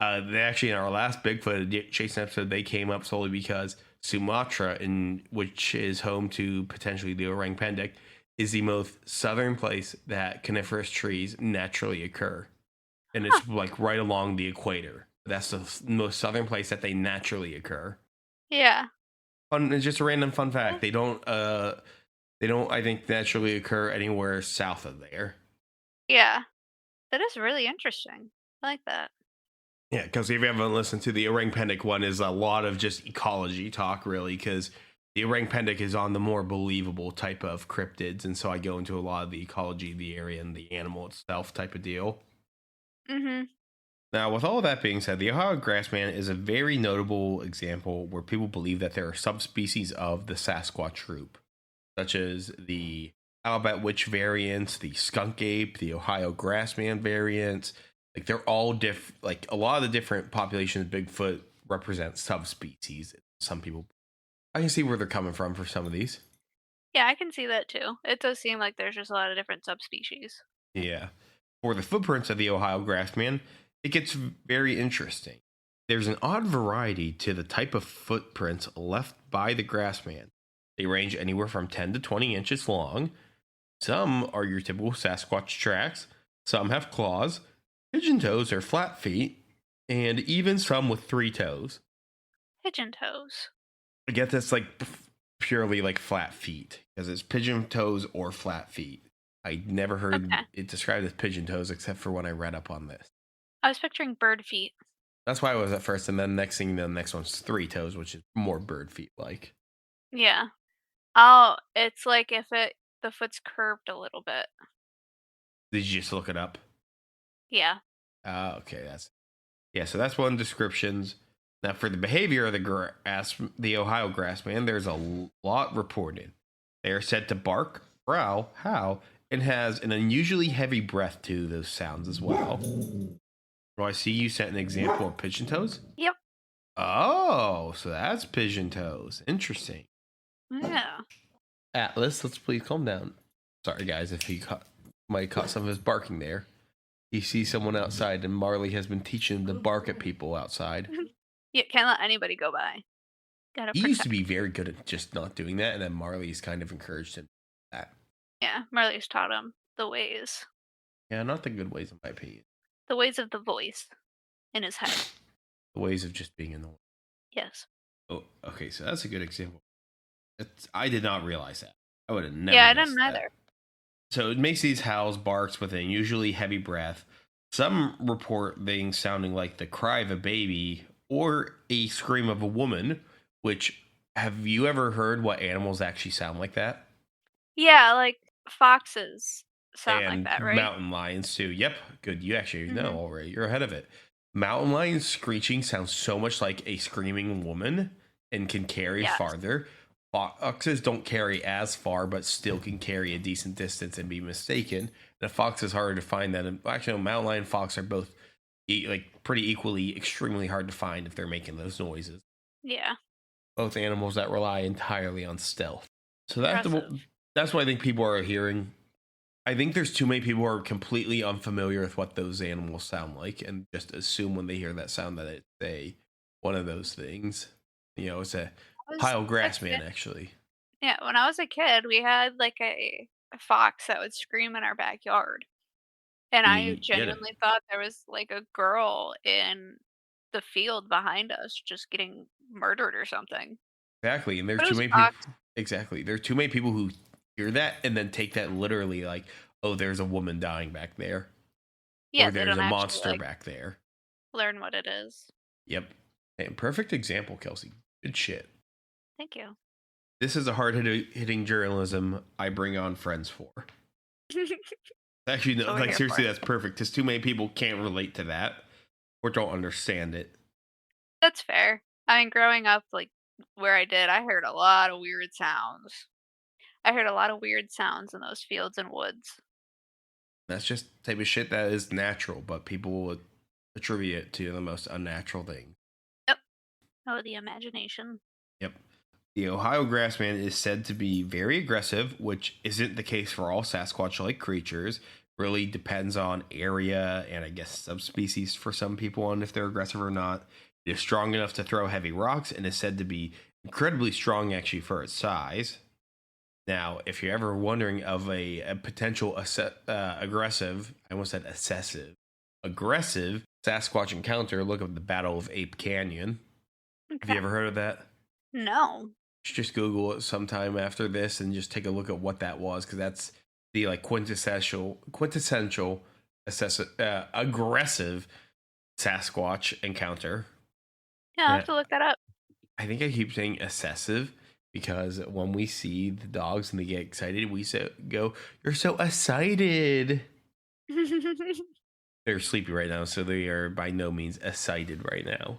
[SPEAKER 1] They actually in our last Bigfoot chasing episode they came up solely because Sumatra, in which is home to potentially the orang pendek, is the most southern place that coniferous trees naturally occur, and
[SPEAKER 2] Huh.
[SPEAKER 1] it's like right along the equator. That's the most southern place that they naturally occur.
[SPEAKER 2] Yeah.
[SPEAKER 1] Fun, it's just a random fun fact. They don't. They don't. I think naturally occur anywhere south of there.
[SPEAKER 2] Yeah. That is really interesting. I like that.
[SPEAKER 1] Yeah, because if you haven't listened to the orang pendek one, is a lot of just ecology talk, really. Because the orang pendek is on the more believable type of cryptids, and so I go into a lot of the ecology of the area and the animal itself type of deal.
[SPEAKER 2] Mhm.
[SPEAKER 1] Now, with all that being said, the Ohio Grassman is a very notable example where people believe that there are subspecies of the Sasquatch group, such as the Albat Witch variants, the Skunk Ape, the Ohio Grassman variants. Like they're all like a lot of the different populations of Bigfoot represent subspecies. Some people, I can see where they're coming from for some of these.
[SPEAKER 2] Yeah, I can see that too. It does seem like there's just a lot of different subspecies.
[SPEAKER 1] Yeah. For the footprints of the Ohio Grassman, it gets very interesting. There's an odd variety to the type of footprints left by the Grassman. They range anywhere from 10 to 20 inches long. Some are your typical Sasquatch tracks. Some have claws, pigeon toes or flat feet, and even some with three toes.
[SPEAKER 2] Pigeon toes.
[SPEAKER 1] I get this like purely like flat feet because it's pigeon toes or flat feet. I never heard
[SPEAKER 2] Okay.
[SPEAKER 1] it described as pigeon toes except for when I read up on this.
[SPEAKER 2] I was picturing bird feet.
[SPEAKER 1] That's why I was at first, and then next thing, the next one's three toes, which is more bird feet like.
[SPEAKER 2] Yeah. Oh, it's like if the foot's curved a little bit.
[SPEAKER 1] Did you just look it up?
[SPEAKER 2] Yeah.
[SPEAKER 1] Okay, so that's one descriptions. Now for the behavior of the Ohio Grassman, there's a lot reported. They are said to bark, growl, howl, and has an unusually heavy breath to those sounds as well. Oh, I see you sent an example of pigeon toes.
[SPEAKER 2] Yep.
[SPEAKER 1] Oh, so that's pigeon toes. Interesting.
[SPEAKER 2] Yeah.
[SPEAKER 1] Atlas, let's please calm down. Sorry, guys, if he might caught some of his barking there. He sees someone outside, and Marley has been teaching him to bark at people outside.
[SPEAKER 2] You can't let anybody go by. Gotta
[SPEAKER 1] He used to
[SPEAKER 2] protect.
[SPEAKER 1] be very good at just not doing that, and then Marley's kind of encouraged him to do that.
[SPEAKER 2] Yeah, Marley's taught him the ways.
[SPEAKER 1] Yeah, not the good ways, in my opinion.
[SPEAKER 2] The ways of the voice in his head.
[SPEAKER 1] The ways of just being annoying.
[SPEAKER 2] Yes.
[SPEAKER 1] Oh, okay, so that's a good example. I did not realize that. I would have never.
[SPEAKER 2] Yeah, I
[SPEAKER 1] guessed
[SPEAKER 2] didn't
[SPEAKER 1] that.
[SPEAKER 2] either.
[SPEAKER 1] So it makes these howls, barks with an unusually heavy breath. Some report things sounding like the cry of a baby or a scream of a woman, which have you ever heard what animals actually sound like that?
[SPEAKER 2] Yeah, like foxes sound like
[SPEAKER 1] And
[SPEAKER 2] that, right?
[SPEAKER 1] mountain lions too. Yep, good. You actually know
[SPEAKER 2] Mhm.
[SPEAKER 1] already. You're ahead of it. Mountain lions screeching sounds so much like a screaming woman and can carry
[SPEAKER 2] Yes.
[SPEAKER 1] farther. Foxes don't carry as far, but still can carry a decent distance and be mistaken. The fox is harder to find than actually. No, mountain lion and fox are both like pretty equally extremely hard to find if they're making those noises.
[SPEAKER 2] Yeah.
[SPEAKER 1] Both animals that rely entirely on stealth. So
[SPEAKER 2] Impressive.
[SPEAKER 1] that's what I think people are hearing. I think there's too many people who are completely unfamiliar with what those animals sound like and just assume when they hear that sound that it's one of those things. It's a
[SPEAKER 2] I was
[SPEAKER 1] Ohio
[SPEAKER 2] a
[SPEAKER 1] Grassman,
[SPEAKER 2] kid.
[SPEAKER 1] actually.
[SPEAKER 2] Yeah, when I was a kid, we had like a fox that would scream in our backyard. And I
[SPEAKER 1] You get it.
[SPEAKER 2] genuinely thought there was like a girl in the field behind us just getting murdered or something.
[SPEAKER 1] Exactly. And there's
[SPEAKER 2] But it
[SPEAKER 1] too
[SPEAKER 2] was a
[SPEAKER 1] many people.
[SPEAKER 2] fox.
[SPEAKER 1] Exactly. There's too many people who hear that and then take that literally like, oh, there's a woman dying back there.
[SPEAKER 2] Yeah,
[SPEAKER 1] Or
[SPEAKER 2] they
[SPEAKER 1] there's
[SPEAKER 2] don't
[SPEAKER 1] a
[SPEAKER 2] actually
[SPEAKER 1] monster
[SPEAKER 2] like
[SPEAKER 1] back there.
[SPEAKER 2] learn what it is.
[SPEAKER 1] Yep. And perfect example, Kelsey. Good shit.
[SPEAKER 2] Thank you.
[SPEAKER 1] This is a hard hitting journalism I bring on friends for. Actually,
[SPEAKER 2] That's
[SPEAKER 1] no,
[SPEAKER 2] what we're
[SPEAKER 1] like
[SPEAKER 2] here
[SPEAKER 1] seriously,
[SPEAKER 2] for.
[SPEAKER 1] that's perfect because too many people can't relate to that or don't understand it.
[SPEAKER 2] That's fair. I mean, growing up, like, where I did, I heard a lot of weird sounds. I heard a lot of weird sounds in those fields and woods.
[SPEAKER 1] That's just the type of shit that is natural, but people will attribute it to the most unnatural thing.
[SPEAKER 2] Yep. Oh, the imagination.
[SPEAKER 1] Yep. The Ohio Grassman is said to be very aggressive, which isn't the case for all Sasquatch like creatures. Really depends on area and I guess subspecies for some people on if they're aggressive or not. It is strong enough to throw heavy rocks and is said to be incredibly strong actually for its size. Now, if you're ever wondering of a potential aggressive, I almost said aggressive Sasquatch encounter, look up the Battle of Ape Canyon. Have you
[SPEAKER 2] Okay.
[SPEAKER 1] ever heard of that?
[SPEAKER 2] No.
[SPEAKER 1] Just Google it sometime after this and just take a look at what that was because that's the like quintessential aggressive Sasquatch encounter.
[SPEAKER 2] Yeah, I'll have
[SPEAKER 1] And
[SPEAKER 2] to look that up.
[SPEAKER 1] I think I keep saying excessive because when we see the dogs and they get excited, we go, "You're so excited." They're sleepy right now, so they are by no means excited right now.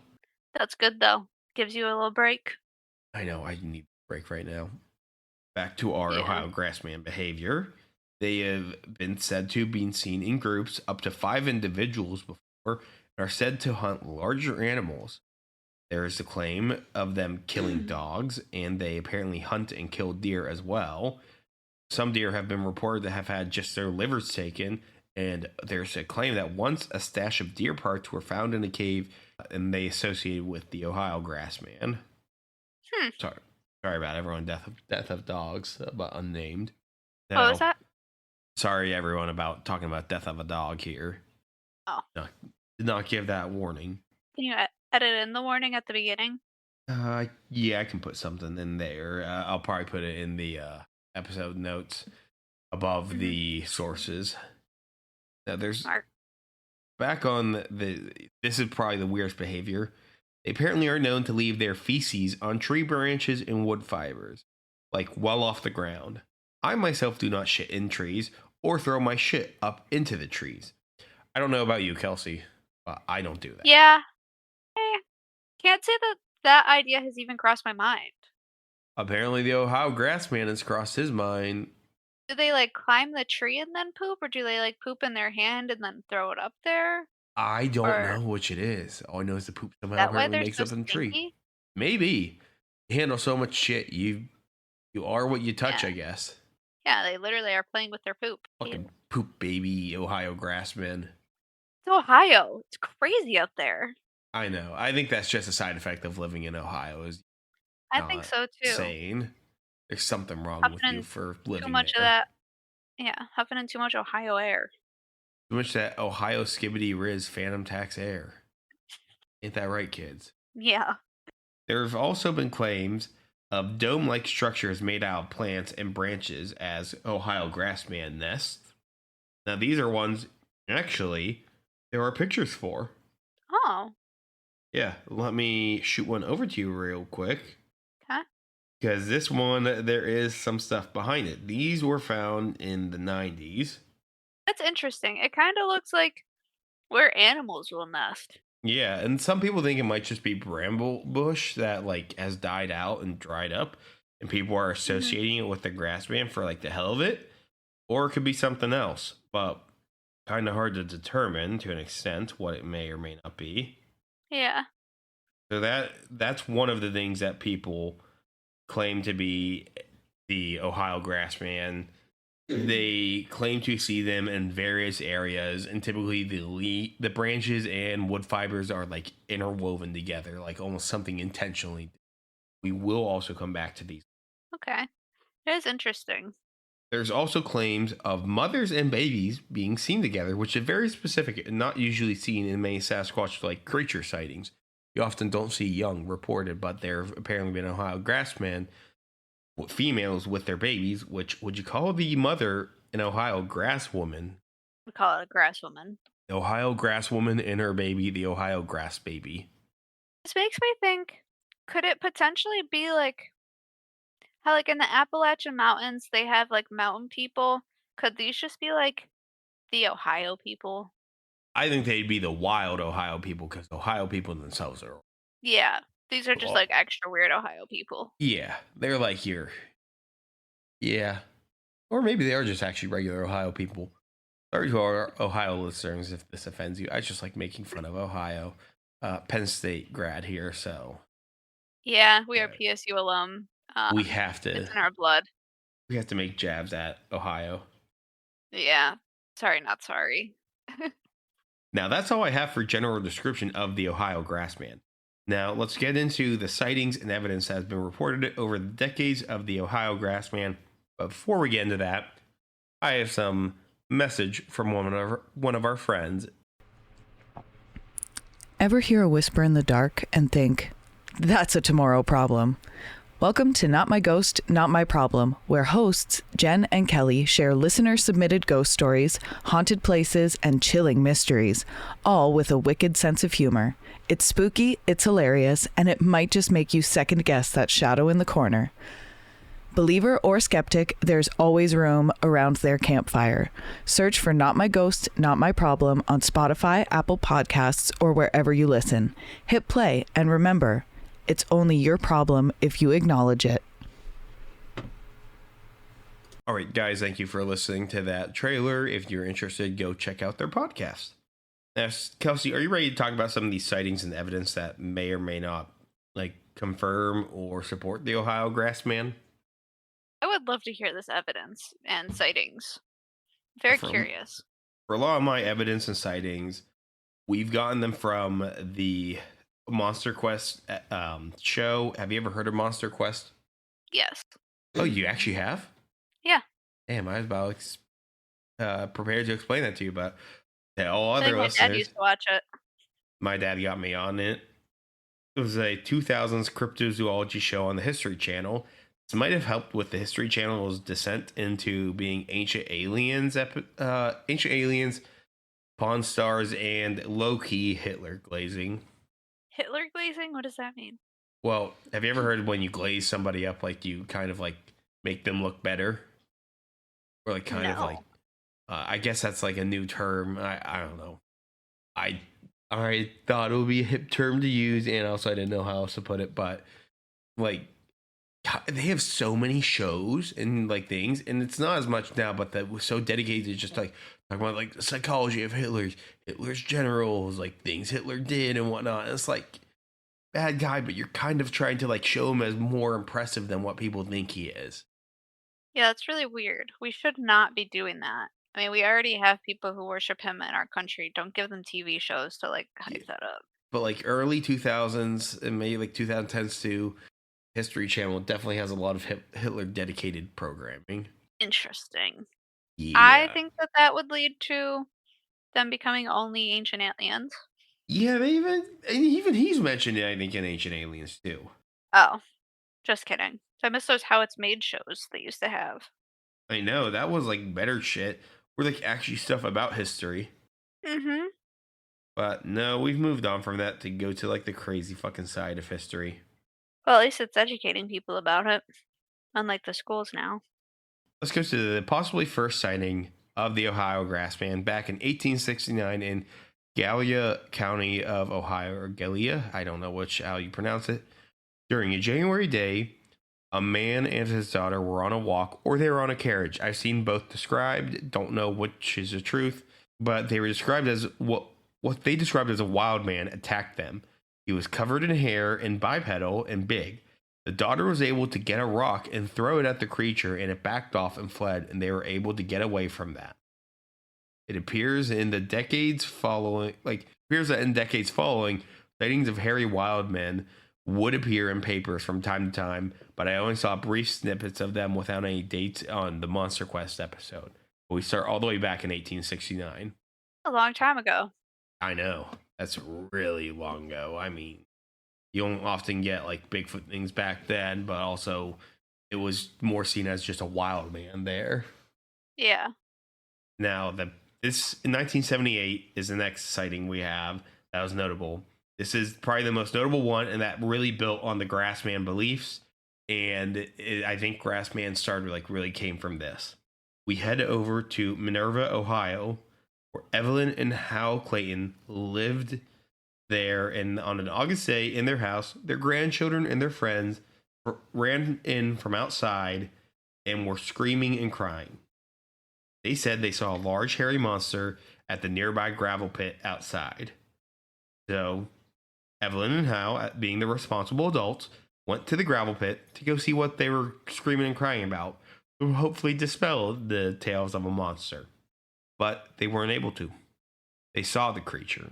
[SPEAKER 2] That's good though. Gives you a little break.
[SPEAKER 1] I know I need a break right now. Back to our
[SPEAKER 2] Yeah.
[SPEAKER 1] Ohio Grassman behavior. They have been said to have been seen in groups up to 5 individuals before and are said to hunt larger animals. There is a claim of them killing dogs, and they apparently hunt and kill deer as well. Some deer have been reported to have had just their livers taken, and there's a claim that once a stash of deer parts were found in a cave, and they associated with the Ohio Grassman.
[SPEAKER 2] Hmm.
[SPEAKER 1] Sorry, sorry about everyone. Death of dogs, but unnamed.
[SPEAKER 2] What was
[SPEAKER 1] So
[SPEAKER 2] that?
[SPEAKER 1] sorry everyone about talking about death of a dog here.
[SPEAKER 2] Oh.
[SPEAKER 1] No, did not give that warning.
[SPEAKER 2] Can you edit in the warning at the beginning?
[SPEAKER 1] Yeah, I can put something in there. I'll probably put it in the episode notes above
[SPEAKER 2] Mm-hmm.
[SPEAKER 1] the sources. Now, there's
[SPEAKER 2] Mark.
[SPEAKER 1] back on this is probably the weirdest behavior. They apparently are known to leave their feces on tree branches and wood fibers, like well off the ground. I myself do not shit in trees or throw my shit up into the trees. I don't know about you, Kelsey, but I don't do that.
[SPEAKER 2] Yeah. Eh, can't say that that idea has even crossed my mind.
[SPEAKER 1] Apparently, the Ohio Grassman has crossed his mind.
[SPEAKER 2] Do they like climb the tree and then poop, or do they like poop in their hand and then throw it up there?
[SPEAKER 1] I don't
[SPEAKER 2] Or
[SPEAKER 1] know which it is. All I know is the poop
[SPEAKER 2] is
[SPEAKER 1] somehow
[SPEAKER 2] that why
[SPEAKER 1] apparently
[SPEAKER 2] they're
[SPEAKER 1] makes
[SPEAKER 2] so
[SPEAKER 1] up in the tree.
[SPEAKER 2] stinky?
[SPEAKER 1] Maybe you handle so much shit. You are what you touch,
[SPEAKER 2] Yeah.
[SPEAKER 1] I guess.
[SPEAKER 2] Yeah, they literally are playing with their poop.
[SPEAKER 1] Fucking
[SPEAKER 2] Ew.
[SPEAKER 1] poop baby Ohio Grassman.
[SPEAKER 2] It's Ohio. It's crazy out there.
[SPEAKER 1] I know. I think that's just a side effect of living in Ohio. Is
[SPEAKER 2] I think
[SPEAKER 1] not
[SPEAKER 2] so too.
[SPEAKER 1] sane. There's something wrong with
[SPEAKER 2] Huffing
[SPEAKER 1] you
[SPEAKER 2] in
[SPEAKER 1] for
[SPEAKER 2] too
[SPEAKER 1] living
[SPEAKER 2] much of
[SPEAKER 1] there.
[SPEAKER 2] that. Yeah, huffing in too much Ohio air.
[SPEAKER 1] Too much that Ohio skibbity riz phantom tax air. Ain't that right, kids?
[SPEAKER 2] Yeah.
[SPEAKER 1] There have also been claims of dome like structures made out of plants and branches as Ohio Grassman nests. Now, these are ones, actually, there are pictures for.
[SPEAKER 2] Oh.
[SPEAKER 1] Yeah, let me shoot one over to you real quick.
[SPEAKER 2] Okay.
[SPEAKER 1] Because this one, there is some stuff behind it. These were found in the 90s.
[SPEAKER 2] That's interesting. It kind of looks like where animals will nest.
[SPEAKER 1] Yeah, and some people think it might just be bramble bush that like has died out and dried up, and people are
[SPEAKER 2] Hmm.
[SPEAKER 1] associating it with the grass man for like the hell of it, or it could be something else. But kind of hard to determine to an extent what it may or may not be.
[SPEAKER 2] Yeah.
[SPEAKER 1] So that's one of the things that people claim to be the Ohio grassman. They claim to see them in various areas, and typically the branches and wood fibers are like interwoven together, like almost something intentionally. We will also come back to these.
[SPEAKER 2] Okay. It is interesting.
[SPEAKER 1] There's also claims of mothers and babies being seen together, which is very specific and not usually seen in many Sasquatch like creature sightings. You often don't see young reported, but there have apparently been Ohio grassmen females with their babies, which would you call the mother an Ohio grass woman?
[SPEAKER 2] We call it a grass woman.
[SPEAKER 1] The Ohio grass woman and her baby, the Ohio grass baby.
[SPEAKER 2] This makes me think, could it potentially be like how like in the Appalachian Mountains they have like mountain people? Could these just be like The Ohio people.
[SPEAKER 1] I think they'd be the wild Ohio people because Ohio people themselves are.
[SPEAKER 2] Yeah, these are just
[SPEAKER 1] Well,
[SPEAKER 2] like extra weird Ohio people.
[SPEAKER 1] yeah, they're like here. Yeah. Or maybe they are just actually regular Ohio people. Sorry to our Ohio listeners if this offends you. I just like making fun of Ohio. Penn State grad here, so
[SPEAKER 2] Yeah, we are
[SPEAKER 1] yeah,
[SPEAKER 2] PSU alum.
[SPEAKER 1] we have
[SPEAKER 2] It's
[SPEAKER 1] to
[SPEAKER 2] in our blood.
[SPEAKER 1] make jabs at Ohio.
[SPEAKER 2] Yeah. Sorry, not sorry.
[SPEAKER 1] Now that's all I have for general description of the Ohio Grassman. Now let's get into the sightings and evidence that has been reported over the decades of the Ohio Grassman. But before we get into that, I have some message from one of our friends.
[SPEAKER 3] Ever hear a whisper in the dark and think, that's a tomorrow problem? Welcome to Not My Ghost, Not My Problem, where hosts Jen and Kelly share listener-submitted ghost stories, haunted places, and chilling mysteries, all with a wicked sense of humor. It's spooky, it's hilarious, and it might just make you second-guess that shadow in the corner. Believer or skeptic, there's always room around their campfire. Search for Not My Ghost, Not My Problem on Spotify, Apple Podcasts, or wherever you listen. Hit play, and remember, it's only your problem if you acknowledge it.
[SPEAKER 1] All right, guys, thank you for listening to that trailer. If you're interested, go check out their podcast. Now, Kelsey, are you ready to talk about some of these sightings and evidence that may or may not like confirm or support the Ohio Grassman?
[SPEAKER 2] I would love to hear this evidence and sightings. Very
[SPEAKER 1] For-
[SPEAKER 2] curious.
[SPEAKER 1] For a lot of my evidence and sightings, we've gotten them from the MonsterQuest show. Have you ever heard of MonsterQuest?
[SPEAKER 2] Yes.
[SPEAKER 1] Oh, you actually have?
[SPEAKER 2] Yeah.
[SPEAKER 1] Damn, I was about prepared to explain that to you, but to all
[SPEAKER 2] I
[SPEAKER 1] other
[SPEAKER 2] think my dad
[SPEAKER 1] listeners,
[SPEAKER 2] used to watch it.
[SPEAKER 1] my dad got me on it. It was a 2000s cryptozoology show on the History Channel. This might have helped with the History Channel's descent into being ancient aliens, Pawn Stars, and low-key Hitler glazing.
[SPEAKER 2] Hitler glazing? What does that mean?
[SPEAKER 1] Well, have you ever heard when you glaze somebody up, like you kind of like make them look better? Or like kind of like, I guess that's like a new term. I don't know. I thought it would be a hip term to use, and also I didn't know how else to put it, but like they have so many shows and like things, and it's not as much now, but that was so dedicated to just like talking about like the psychology of Hitler's generals, like things Hitler did and whatnot. And it's like bad guy, but you're kind of trying to like show him as more impressive than what people think he is.
[SPEAKER 2] Yeah, that's really weird. We should not be doing that. I mean, we already have people who worship him in our country. Don't give them TV shows to like hype that up.
[SPEAKER 1] But like early 2000s and maybe like 2010s too, History Channel definitely has a lot of Hitler dedicated programming.
[SPEAKER 2] Interesting.
[SPEAKER 1] Yeah.
[SPEAKER 2] I think that would lead to them becoming only ancient aliens.
[SPEAKER 1] Yeah, even he's mentioned it, I think, in Ancient Aliens too.
[SPEAKER 2] Oh, just kidding. So I miss those How It's Made shows they used to have.
[SPEAKER 1] I know that was like better shit, or like actually stuff about history.
[SPEAKER 2] Mm-hmm.
[SPEAKER 1] But no, we've moved on from that to go to like the crazy fucking side of history.
[SPEAKER 2] Well, at least it's educating people about it, unlike the schools now.
[SPEAKER 1] Let's go to the possibly first sighting of the Ohio Grassman back in 1869 in Gallia County of Ohio, or Gallia, I don't know how you pronounce it. During a January day, a man and his daughter were on a walk, or they were on a carriage. I've seen both described, don't know which is the truth, but they were described as what they described as a wild man attacked them. He was covered in hair and bipedal and big. The daughter was able to get a rock and throw it at the creature, and it backed off and fled, and they were able to get away from that. It appears that in decades following, sightings of hairy wild men would appear in papers from time to time, but I only saw brief snippets of them without any dates on the MonsterQuest episode. We start all the way back in 1869.
[SPEAKER 2] A long time ago.
[SPEAKER 1] I know. That's really long ago. I mean, you don't often get like Bigfoot things back then, but also it was more seen as just a wild man there.
[SPEAKER 2] Yeah.
[SPEAKER 1] Now, this in 1978 is the next sighting we have that was notable. This is probably the most notable one, and that really built on the Grassman beliefs. And I think Grassman started really came from this. We head over to Minerva, Ohio, where Evelyn and Hal Clayton lived there. And on an August day in their house, their grandchildren and their friends ran in from outside and were screaming and crying. They said they saw a large hairy monster at the nearby gravel pit outside. So Evelyn and Hal, being the responsible adults, went to the gravel pit to go see what they were screaming and crying about, to hopefully dispel the tales of a monster. But they weren't able to. They saw the creature,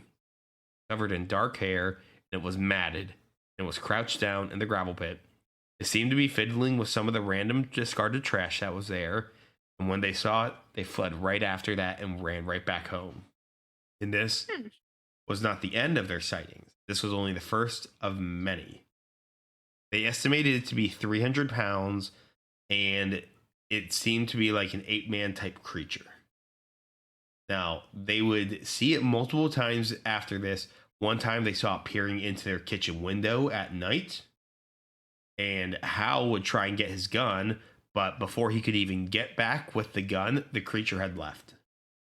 [SPEAKER 1] covered in dark hair, and it was matted, and was crouched down in the gravel pit. It seemed to be fiddling with some of the random discarded trash that was there, and when they saw it, they fled right after that and ran right back home. And this was not the end of their sightings. This was only the first of many. They estimated it to be 300 pounds, and it seemed to be like an 8-man type creature. Now, they would see it multiple times after this. One time they saw it peering into their kitchen window at night, and Hal would try and get his gun, but before he could even get back with the gun, the creature had left.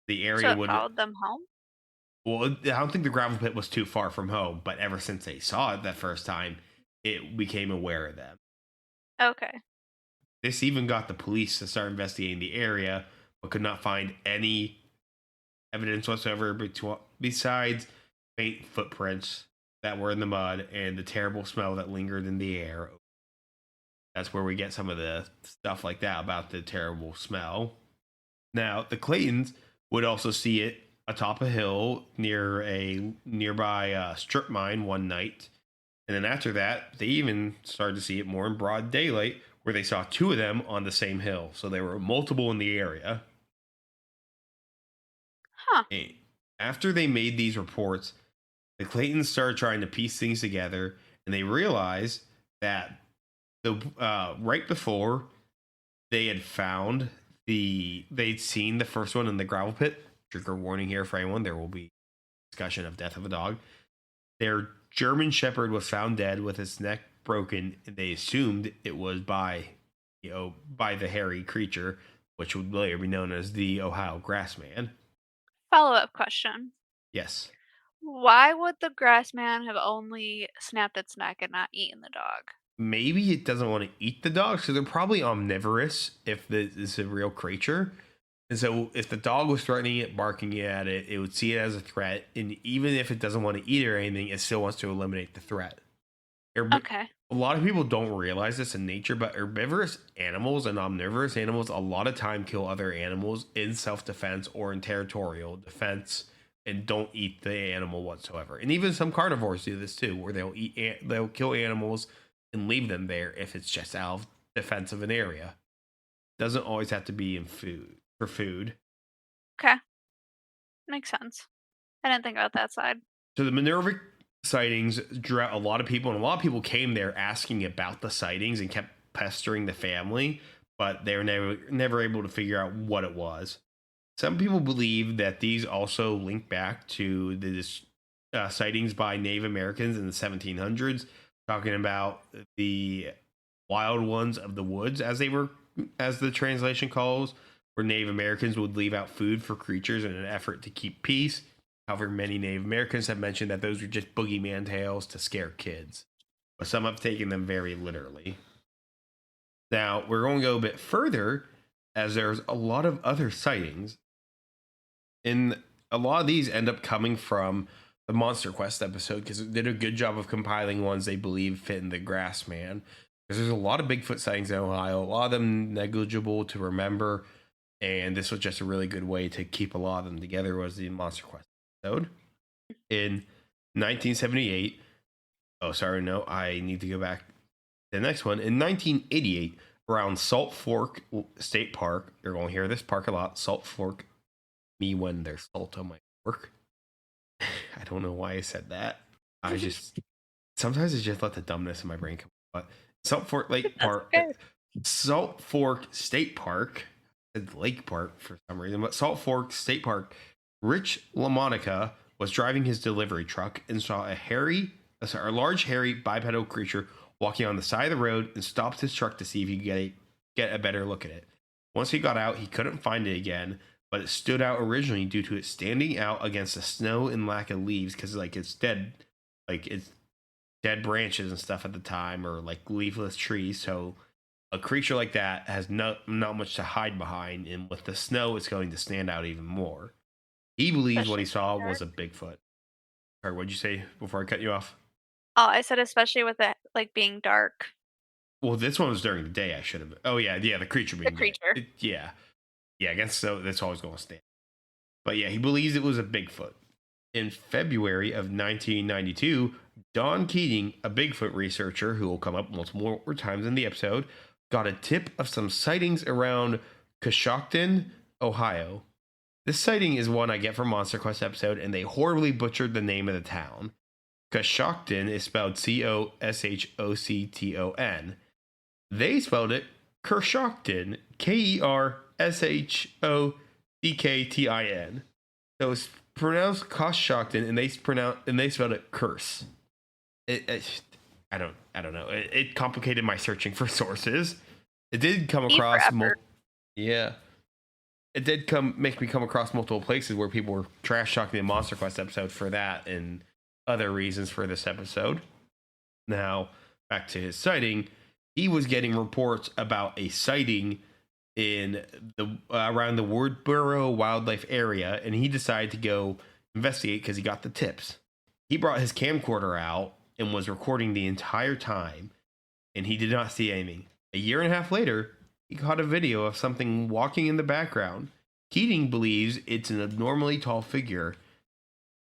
[SPEAKER 1] The area
[SPEAKER 2] So it followed them home?
[SPEAKER 1] Well, I don't think the gravel pit was too far from home, but ever since they saw it that first time, it became aware of them.
[SPEAKER 2] Okay.
[SPEAKER 1] This even got the police to start investigating the area, but could not find any evidence whatsoever besides faint footprints that were in the mud and the terrible smell that lingered in the air. That's where we get some of the stuff like that about the terrible smell. Now, the Claytons would also see it atop a hill near a nearby strip mine one night. And then after that, they even started to see it more in broad daylight, where they saw 2 of them on the same hill. So there were multiple in the area.
[SPEAKER 2] Huh.
[SPEAKER 1] And after they made these reports, the Claytons started trying to piece things together, and they realized that right before they had found they'd seen the first one in the gravel pit. Trigger warning here for anyone: there will be discussion of death of a dog. Their German Shepherd was found dead with its neck broken, and they assumed it was by the hairy creature, which would later be known as the Ohio Grassman.
[SPEAKER 2] Follow-up question.
[SPEAKER 1] Yes.
[SPEAKER 2] Why would the Grassman have only snapped its neck and not eaten the dog?
[SPEAKER 1] Maybe it doesn't want to eat the dogs, so they're probably omnivorous if this is a real creature. And so if the dog was threatening it, barking at it, it would see it as a threat. And even if it doesn't want to eat it or anything, it still wants to eliminate the threat.
[SPEAKER 2] Okay.
[SPEAKER 1] A lot of people don't realize this in nature, but herbivorous animals and omnivorous animals a lot of time kill other animals in self-defense or in territorial defense and don't eat the animal whatsoever. And even some carnivores do this too, where they'll kill animals and leave them there if it's just out of defense of an area. Doesn't always have to be for food.
[SPEAKER 2] Okay. Makes sense. I didn't think about that side.
[SPEAKER 1] So the Minerva sightings drew out a lot of people, and a lot of people came there asking about the sightings and kept pestering the family, but they were never able to figure out what it was. Some people believe that these also link back to the sightings by Native Americans in the 1700s, talking about the wild ones of the woods, as the translation calls, where Native Americans would leave out food for creatures in an effort to keep peace. However, many Native Americans have mentioned that those were just boogeyman tales to scare kids, but some have taken them very literally. Now, we're going to go a bit further, as there's a lot of other sightings, and a lot of these end up coming from the MonsterQuest episode, because it did a good job of compiling ones they believe fit in the Grassman. Because there's a lot of Bigfoot sightings in Ohio, a lot of them negligible to remember, and this was just a really good way to keep a lot of them together, was the MonsterQuest episode. In 1978, I need to go back to the next one. In 1988, around Salt Fork State Park, you're going to hear this park a lot, Salt Fork, me when there's salt on my fork. I don't know why I said that. Sometimes I just let the dumbness in my brain come out. But Salt Fork State Park, I said Lake Park for some reason, but Salt Fork State Park, Rich LaMonica was driving his delivery truck and saw a large hairy bipedal creature walking on the side of the road, and stopped his truck to see if he could get a better look at it. Once he got out, he couldn't find it again, but it stood out originally due to it standing out against the snow and lack of leaves because it's dead, like it's dead branches and stuff at the time, or like leafless trees. So a creature like that has not much to hide behind, and with the snow, it's going to stand out even more. He believes what he saw was a Bigfoot. Sorry, what'd you say before I cut you off?
[SPEAKER 2] Oh, I said especially with it like being dark.
[SPEAKER 1] Well, this one was during the day. I should have. Oh yeah, the creature being
[SPEAKER 2] The creature.
[SPEAKER 1] Yeah, I guess so. That's always going to stand. But yeah, he believes it was a Bigfoot. In February of 1992, Don Keating, a Bigfoot researcher who will come up multiple more times in the episode, got a tip of some sightings around Coshocton, Ohio. This sighting is one I get from MonsterQuest episode, and they horribly butchered the name of the town. Coshocton is spelled Coshocton. They spelled it Kershocton, Kershoktin. So it's pronounced Coshocton, and they spelled it curse. I don't know. It complicated my searching for sources. It did come across It did make me come across multiple places where people were trash talking the MonsterQuest episode for that and other reasons for this episode. Now, back to his sighting. He was getting reports about a sighting in the around the Woodboro wildlife area, and he decided to go investigate because he got the tips. He brought his camcorder out and was recording the entire time, and he did not see anything. A year and a half later, he caught a video of something walking in the background. Keating believes it's an abnormally tall figure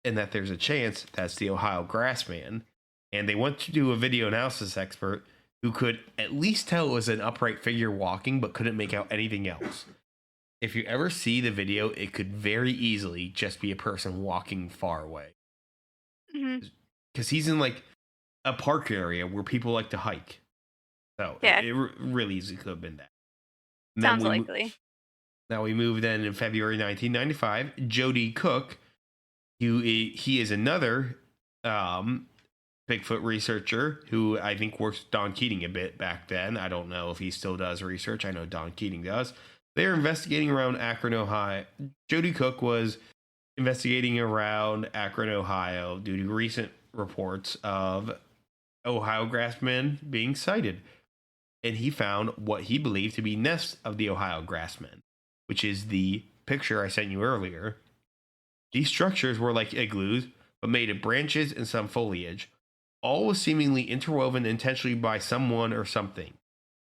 [SPEAKER 1] and that there's a chance that's the Ohio Grassman. And they went to do a video analysis expert who could at least tell it was an upright figure walking, but couldn't make out anything else. If you ever see the video, it could very easily just be a person walking far away. Because he's in like a park area where people like to hike. So it really easily could have been that.
[SPEAKER 2] Sounds likely.
[SPEAKER 1] Now we moved in February 1995. Jody Cook, he is another Bigfoot researcher who I think worked with Don Keating a bit back then. I don't know if he still does research. I know Don Keating does. They're investigating around Akron, Ohio. Jody Cook was investigating around Akron, Ohio due to recent reports of Ohio Grassman being sighted. And he found what he believed to be nests of the Ohio Grassman, which is the picture I sent you earlier. These structures were like igloos, but made of branches and some foliage. All was seemingly interwoven intentionally by someone or something.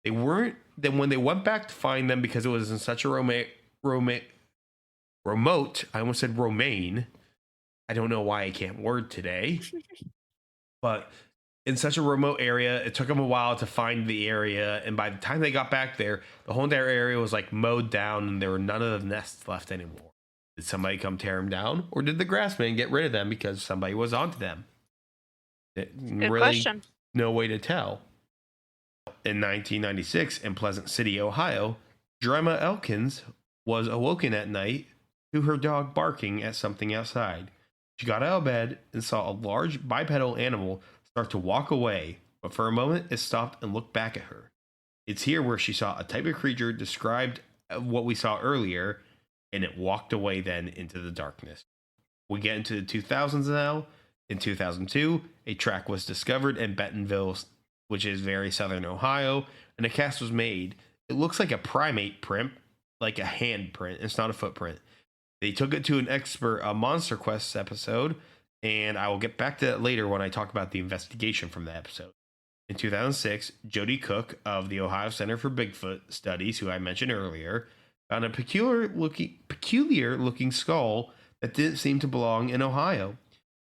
[SPEAKER 1] They weren't. Then when they went back to find them, because it was in such a remote, I almost said romaine. I don't know why I can't word today. But in such a remote area, it took them a while to find the area. And by the time they got back there, the whole entire area was like mowed down and there were none of the nests left anymore. Did somebody come tear them down? Or did the Grassman get rid of them because somebody was onto them?
[SPEAKER 2] Good question.
[SPEAKER 1] No way to tell. In 1996, in Pleasant City, Ohio, Drema Elkins was awoken at night to her dog barking at something outside. She got out of bed and saw a large bipedal animal start to walk away, but for a moment it stopped and looked back at her. It's here where she saw a type of creature described what we saw earlier, and it walked away then into the darkness. We get into the 2000s now. In 2002, a track was discovered in Bentonville, which is very southern Ohio, and a cast was made. It looks like a primate print, like a hand print. It's not a footprint. They took it to an expert, a MonsterQuest episode, and I will get back to that later when I talk about the investigation from the episode. In 2006, Jody Cook of the Ohio Center for Bigfoot Studies, who I mentioned earlier, found a peculiar looking skull that didn't seem to belong in Ohio.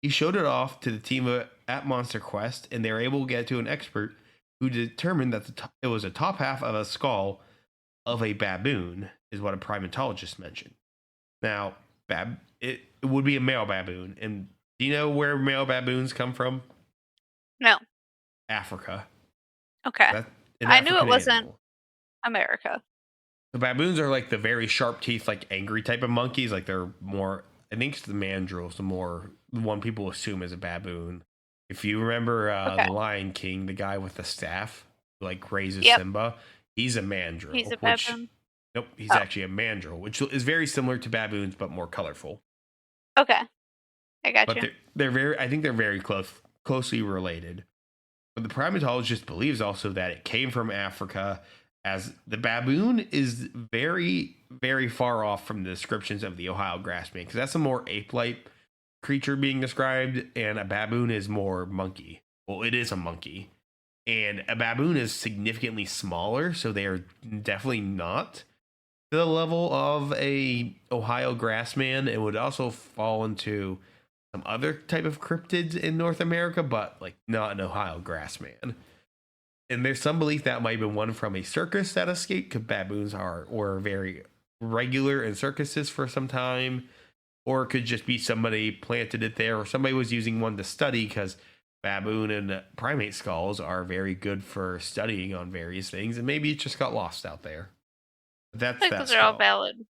[SPEAKER 1] He showed it off to the team at MonsterQuest, and they were able to get to an expert who determined that it was a top half of a skull of a baboon, is what a primatologist mentioned. Now, it would be a male baboon. And do you know where male baboons come from?
[SPEAKER 2] No.
[SPEAKER 1] Africa.
[SPEAKER 2] Okay. I knew it wasn't America.
[SPEAKER 1] The baboons are like the very sharp teeth, like angry type of monkeys. Like they're more, I think it's the mandrills, the one people assume is a baboon. If you remember The Lion King, the guy with the staff who like raises Simba, he's a mandrill.
[SPEAKER 2] He's a baboon.
[SPEAKER 1] Nope, he's
[SPEAKER 2] Oh.
[SPEAKER 1] actually a mandrill, which is very similar to baboons but more colorful.
[SPEAKER 2] Okay. I got
[SPEAKER 1] But
[SPEAKER 2] you.
[SPEAKER 1] they're very, I think they're very closely related. But the primatologist believes also that it came from Africa, as the baboon is very, very far off from the descriptions of the Ohio Grassman, because that's a more ape-like creature being described, and a baboon is more monkey. Well, it is a monkey, and a baboon is significantly smaller, so they are definitely not to the level of a Ohio Grassman. It would also fall into some other type of cryptids in North America, but like not an Ohio Grassman. And there's some belief that might have been one from a circus that escaped, because baboons were very regular in circuses for some time, or it could just be somebody planted it there, or somebody was using one to study, because baboon and primate skulls are very good for studying on various things, and maybe it just got lost out there. That's
[SPEAKER 2] Like
[SPEAKER 1] that
[SPEAKER 2] those are all
[SPEAKER 1] skull.
[SPEAKER 2] valid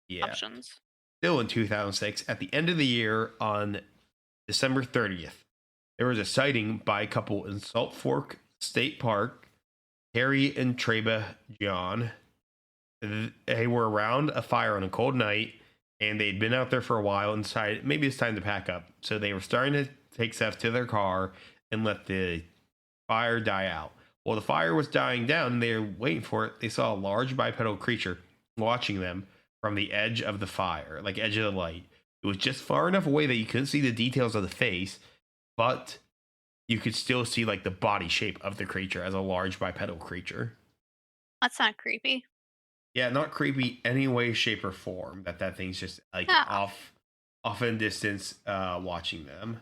[SPEAKER 1] Yeah.
[SPEAKER 2] options.
[SPEAKER 1] Still in 2006, at the end of the year on December 30th, there was a sighting by a couple in Salt Fork State Park, Harry and Treba John. They were around a fire on a cold night, and they'd been out there for a while and decided maybe it's time to pack up. So they were starting to take stuff to their car and let the fire die out. While the fire was dying down and they were waiting for it, they saw a large bipedal creature watching them from the edge of the fire, like edge of the light. It was just far enough away that you couldn't see the details of the face, but you could still see like the body shape of the creature as a large bipedal creature.
[SPEAKER 2] That's not creepy.
[SPEAKER 1] Yeah, not creepy any way, shape, or form. That thing's just like
[SPEAKER 2] No.
[SPEAKER 1] off in distance, watching them.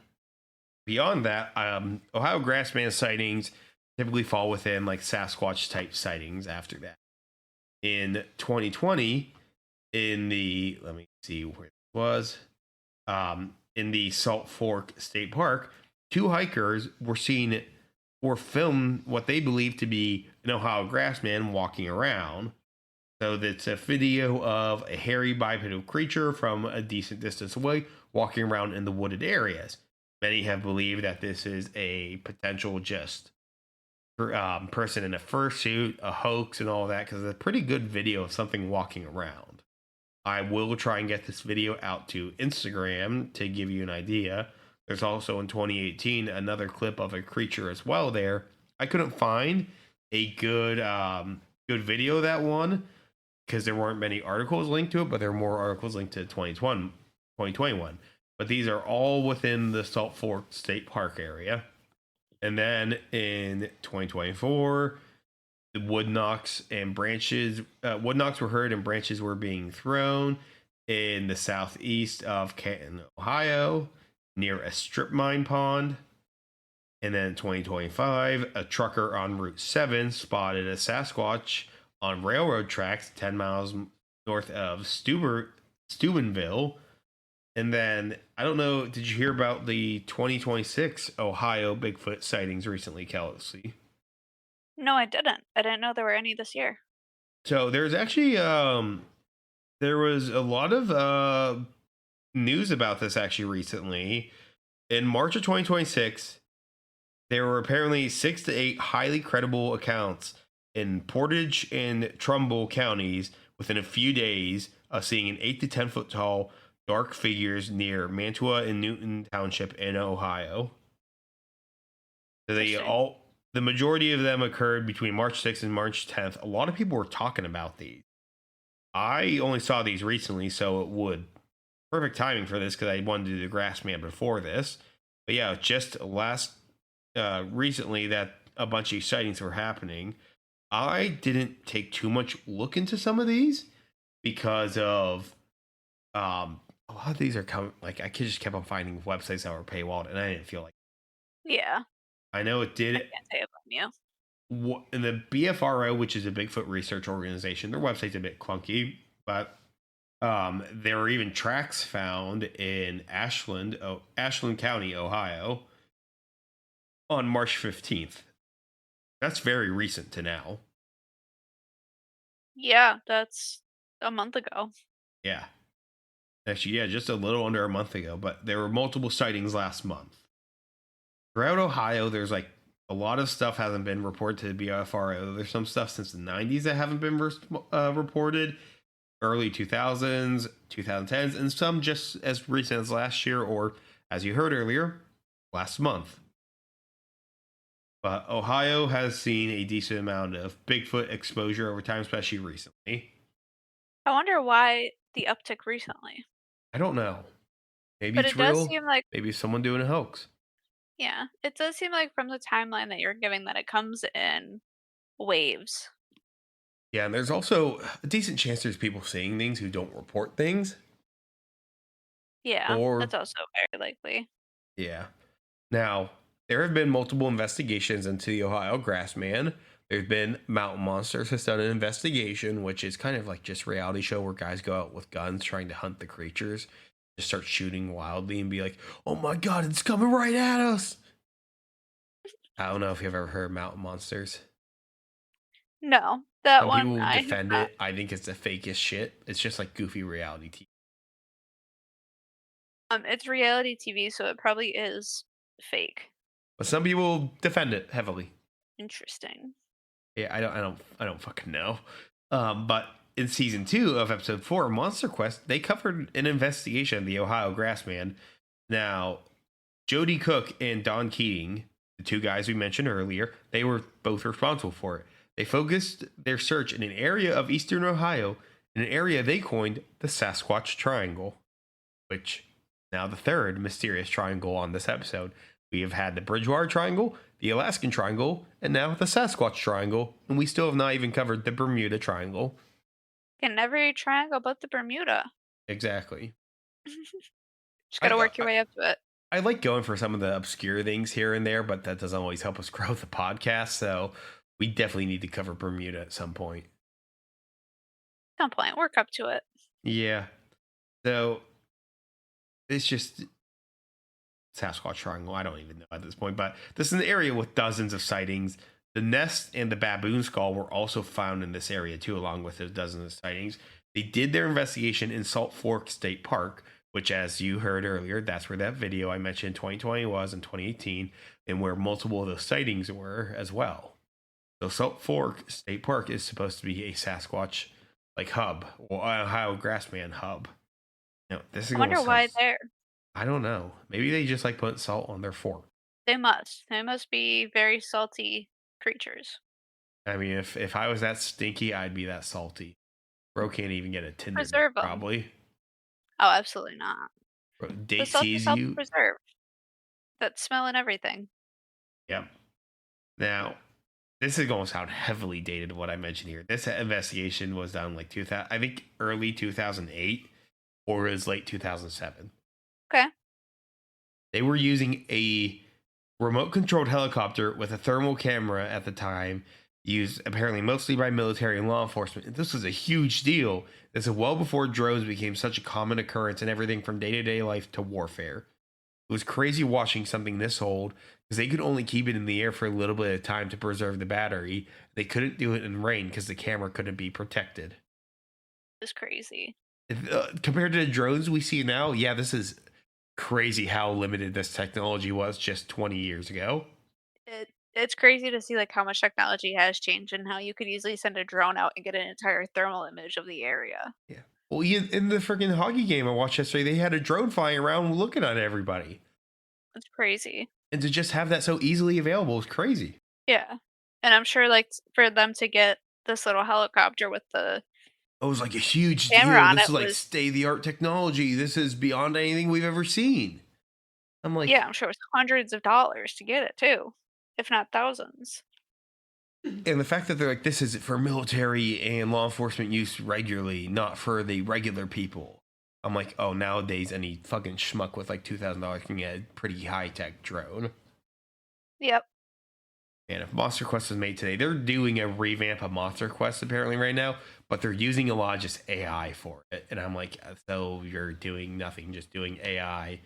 [SPEAKER 1] Beyond that, Ohio Grassman sightings typically fall within like Sasquatch type sightings. After that, in 2020, in the let me see where it was, in the Salt Fork State Park, two hikers were seen or filmed what they believe to be an Ohio Grassman walking around. So that's a video of a hairy bipedal creature from a decent distance away walking around in the wooded areas. Many have believed that this is a potential just person in a fursuit, a hoax, and all that, because it's a pretty good video of something walking around. I will try and get this video out to Instagram to give you an idea. There's also in 2018 another clip of a creature as well there. I couldn't find a good video of that one, because there weren't many articles linked to it, but there are more articles linked to 2021. But these are all within the Salt Fork State Park area. And then in 2024, the wood knocks were heard and branches were being thrown in the southeast of Canton, Ohio, near a strip mine pond. And then in 2025, a trucker on Route 7 spotted a Sasquatch on railroad tracks 10 miles north of Steubenville. And then, I don't know, did you hear about the 2026 Ohio Bigfoot sightings recently, Kelsey?
[SPEAKER 2] No, I didn't. I didn't know there were any this year.
[SPEAKER 1] So there's actually, there was a lot of news about this actually recently. In March of 2026, there were apparently 6 to 8 highly credible accounts in Portage and Trumbull counties within a few days of seeing an 8 to 10 foot tall dark figures near Mantua and Newton Township in Ohio. So the majority of them occurred between March 6th and March 10th. A lot of people were talking about these. I only saw these recently, so it would perfect timing for this, because I wanted to do the Grassman before this. But yeah, just recently that a bunch of sightings were happening. I didn't take too much look into some of these because of a lot of these are coming, like I just kept on finding websites that were paywalled, and I didn't feel like.
[SPEAKER 2] Yeah.
[SPEAKER 1] I know it did.
[SPEAKER 2] I can't say it blame you.
[SPEAKER 1] In the BFRO, which is a Bigfoot research organization, their website's a bit clunky, but there were even tracks found in Ashland County, Ohio, on March 15th. That's very recent to now.
[SPEAKER 2] Yeah, that's a month ago.
[SPEAKER 1] Yeah. Actually, yeah, just a little under a month ago, but there were multiple sightings last month. Throughout Ohio, there's like A lot of stuff hasn't been reported to the BFRO. There's some stuff since the 90s that haven't been reported, early 2000s, 2010s, and some just as recent as last year or, as you heard earlier, last month. But Ohio has seen a decent amount of Bigfoot exposure over time, especially recently.
[SPEAKER 2] I wonder why the uptick recently.
[SPEAKER 1] I don't know. Maybe
[SPEAKER 2] But
[SPEAKER 1] it's
[SPEAKER 2] it does
[SPEAKER 1] real.
[SPEAKER 2] seem like,
[SPEAKER 1] Maybe it's someone doing a hoax.
[SPEAKER 2] yeah, it does seem like from the timeline that you're giving that it comes in waves.
[SPEAKER 1] Yeah, and there's also a decent chance there's people seeing things who don't report things.
[SPEAKER 2] Yeah,
[SPEAKER 1] Or,
[SPEAKER 2] that's also very likely.
[SPEAKER 1] yeah. Now, there have been multiple investigations into the Ohio Grassman. There's been Mountain Monsters has done an investigation, which is kind of like just reality show where guys go out with guns trying to hunt the creatures, just start shooting wildly and be like, "Oh my god, it's coming right at us!" I don't know if you've ever heard of Mountain Monsters.
[SPEAKER 2] No, that
[SPEAKER 1] Some
[SPEAKER 2] one
[SPEAKER 1] people
[SPEAKER 2] I have
[SPEAKER 1] defend
[SPEAKER 2] not.
[SPEAKER 1] it. I think it's the fakest shit. It's just like goofy reality TV.
[SPEAKER 2] It's reality TV, so it probably is fake.
[SPEAKER 1] But some people defend it heavily.
[SPEAKER 2] Interesting.
[SPEAKER 1] Yeah, I don't fucking know. But in season 2 of episode 4 of MonsterQuest, they covered an investigation of the Ohio Grassman. Now, Jody Cook and Don Keating, the two guys we mentioned earlier, they were both responsible for it. They focused their search in an area of eastern Ohio, in an area they coined the Sasquatch Triangle, which now the third mysterious triangle on this episode. We have had the Bridgewater Triangle, the Alaskan Triangle, and now the Sasquatch Triangle, and we still have not even covered the Bermuda Triangle.
[SPEAKER 2] In every triangle but the Bermuda.
[SPEAKER 1] Exactly.
[SPEAKER 2] Just gotta work your way up to it.
[SPEAKER 1] I like going for some of the obscure things here and there, but that doesn't always help us grow the podcast, so we definitely need to cover Bermuda at some point.
[SPEAKER 2] Some point, work up to it.
[SPEAKER 1] Yeah. So, it's just Sasquatch Triangle. I don't even know at this point, but this is an area with dozens of sightings. The nest and the baboon skull were also found in this area too, along with the dozens of sightings. They did their investigation in Salt Fork State Park, which, as you heard earlier, that's where that video I mentioned in 2020 was in 2018, and where multiple of those sightings were as well. So Salt Fork State Park is supposed to be a Sasquatch like hub, or Ohio Grassman hub. Now, this is
[SPEAKER 2] I wonder why there.
[SPEAKER 1] I don't know. Maybe they just like put salt on their fork.
[SPEAKER 2] They must. They must be very salty creatures.
[SPEAKER 1] I mean, if I was that stinky, I'd be that salty. Bro can't even get a Tinder date,
[SPEAKER 2] Preserve 'em.
[SPEAKER 1] probably.
[SPEAKER 2] Oh, absolutely not.
[SPEAKER 1] Bro,
[SPEAKER 2] The
[SPEAKER 1] date
[SPEAKER 2] salty
[SPEAKER 1] sees
[SPEAKER 2] self
[SPEAKER 1] you.
[SPEAKER 2] preserve. That smell and everything.
[SPEAKER 1] Yep. Now, this is going to sound heavily dated to what I mentioned here. This investigation was done like 2000, I think early 2008 or as late 2007.
[SPEAKER 2] Okay.
[SPEAKER 1] They were using a remote controlled helicopter with a thermal camera at the time, used apparently mostly by military and law enforcement. This was a huge deal. This is well before drones became such a common occurrence in everything from day-to-day life to warfare. It was crazy watching something this old because they could only keep it in the air for a little bit of time to preserve the battery. They couldn't do it in rain because the camera couldn't be protected.
[SPEAKER 2] It's crazy.
[SPEAKER 1] Compared to the drones we see now, yeah, this is crazy how limited this technology was just 20 years ago.
[SPEAKER 2] It's crazy to see like how much technology has changed and how you could easily send a drone out and get an entire thermal image of the area.
[SPEAKER 1] Yeah. Well, in the freaking hockey game I watched yesterday, they had a drone flying around looking at everybody.
[SPEAKER 2] It's crazy.
[SPEAKER 1] And to just have that so easily available is crazy.
[SPEAKER 2] Yeah. And I'm sure like for them to get this little helicopter with the
[SPEAKER 1] It was like a huge deal.
[SPEAKER 2] camera on
[SPEAKER 1] This
[SPEAKER 2] it
[SPEAKER 1] is like
[SPEAKER 2] was
[SPEAKER 1] state-of-the-art technology. This is beyond anything we've ever seen. I'm like,
[SPEAKER 2] yeah, I'm sure it was hundreds of dollars to get it too, if not thousands.
[SPEAKER 1] and the fact that they're like, this is for military and law enforcement use regularly, not for the regular people. I'm like, oh, nowadays any fucking schmuck with like $2,000 can get a pretty high-tech drone.
[SPEAKER 2] Yep.
[SPEAKER 1] And if MonsterQuest was made today, they're doing a revamp of MonsterQuest apparently right now, but they're using a lot of just AI for it. And I'm like, so you're doing nothing, just doing AI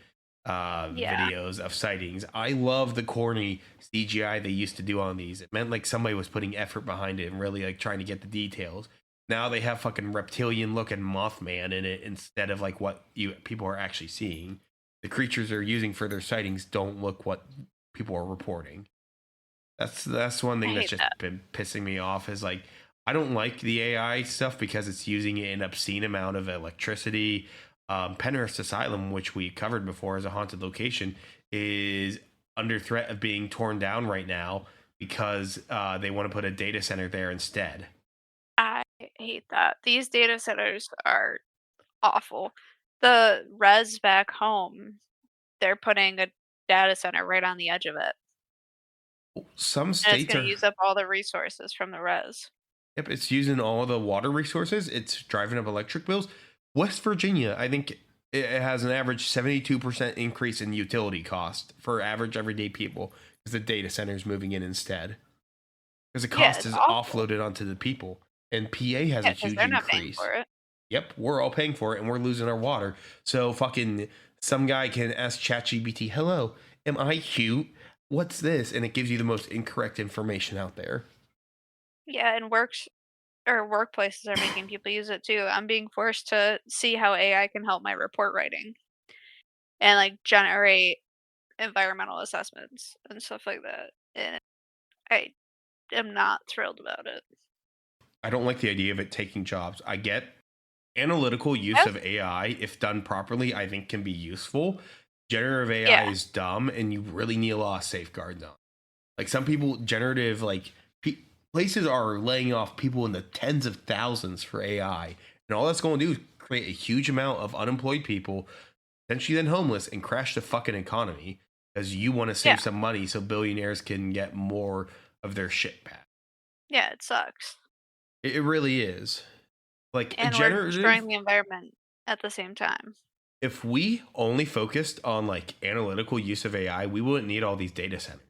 [SPEAKER 1] videos of sightings. I love the corny CGI they used to do on these. It meant like somebody was putting effort behind it and really like trying to get the details. Now they have fucking reptilian looking Mothman in it instead of like what people are actually seeing. The creatures they're using for their sightings don't look what people are reporting. That's one thing
[SPEAKER 2] I
[SPEAKER 1] that's
[SPEAKER 2] hate
[SPEAKER 1] just
[SPEAKER 2] that.
[SPEAKER 1] been pissing me off is like I don't like the AI stuff because it's using an obscene amount of electricity. Penrith Asylum, which we covered before as a haunted location, is under threat of being torn down right now because they want to put a data center there instead.
[SPEAKER 2] I hate that. These data centers are awful. The res back home, they're putting a data center right on the edge of it,
[SPEAKER 1] Some
[SPEAKER 2] and it's
[SPEAKER 1] states
[SPEAKER 2] gonna
[SPEAKER 1] are,
[SPEAKER 2] use up all the resources from the res.
[SPEAKER 1] yep, it's using all the water resources. It's driving up electric bills. West Virginia, I think it has an average 72% increase in utility cost for average everyday people because the data center is moving in instead. Because the
[SPEAKER 2] Yeah,
[SPEAKER 1] cost
[SPEAKER 2] it's
[SPEAKER 1] is
[SPEAKER 2] awful.
[SPEAKER 1] offloaded onto the people. And PA has a
[SPEAKER 2] Yeah, because 'cause
[SPEAKER 1] huge
[SPEAKER 2] they're not paying
[SPEAKER 1] increase.
[SPEAKER 2] for it.
[SPEAKER 1] Yep, we're all paying for it and we're losing our water. So fucking some guy can ask ChatGPT, hello, am I cute? What's this? And it gives you the most incorrect information out there.
[SPEAKER 2] Yeah, and workplaces are making people use it too. I'm being forced to see how AI can help my report writing and, like, generate environmental assessments and stuff like that, and I am not thrilled about it.
[SPEAKER 1] I don't like the idea of it taking jobs. I get analytical use
[SPEAKER 2] Yes.
[SPEAKER 1] of AI, if done properly, I think can be useful. Generative AI
[SPEAKER 2] Yeah,
[SPEAKER 1] is dumb and you really need a lot of safeguards on. Like some people, generative, like places are laying off people in the tens of thousands for AI. And all that's going to do is create a huge amount of unemployed people, potentially then homeless, and crash the fucking economy because you want to
[SPEAKER 2] yeah,
[SPEAKER 1] save some money so billionaires can get more of their shit back.
[SPEAKER 2] yeah, it sucks,
[SPEAKER 1] It really is. Like
[SPEAKER 2] and we're destroying
[SPEAKER 1] generative,
[SPEAKER 2] the environment at the same time.
[SPEAKER 1] if we only focused on like analytical use of AI, we wouldn't need all these data centers.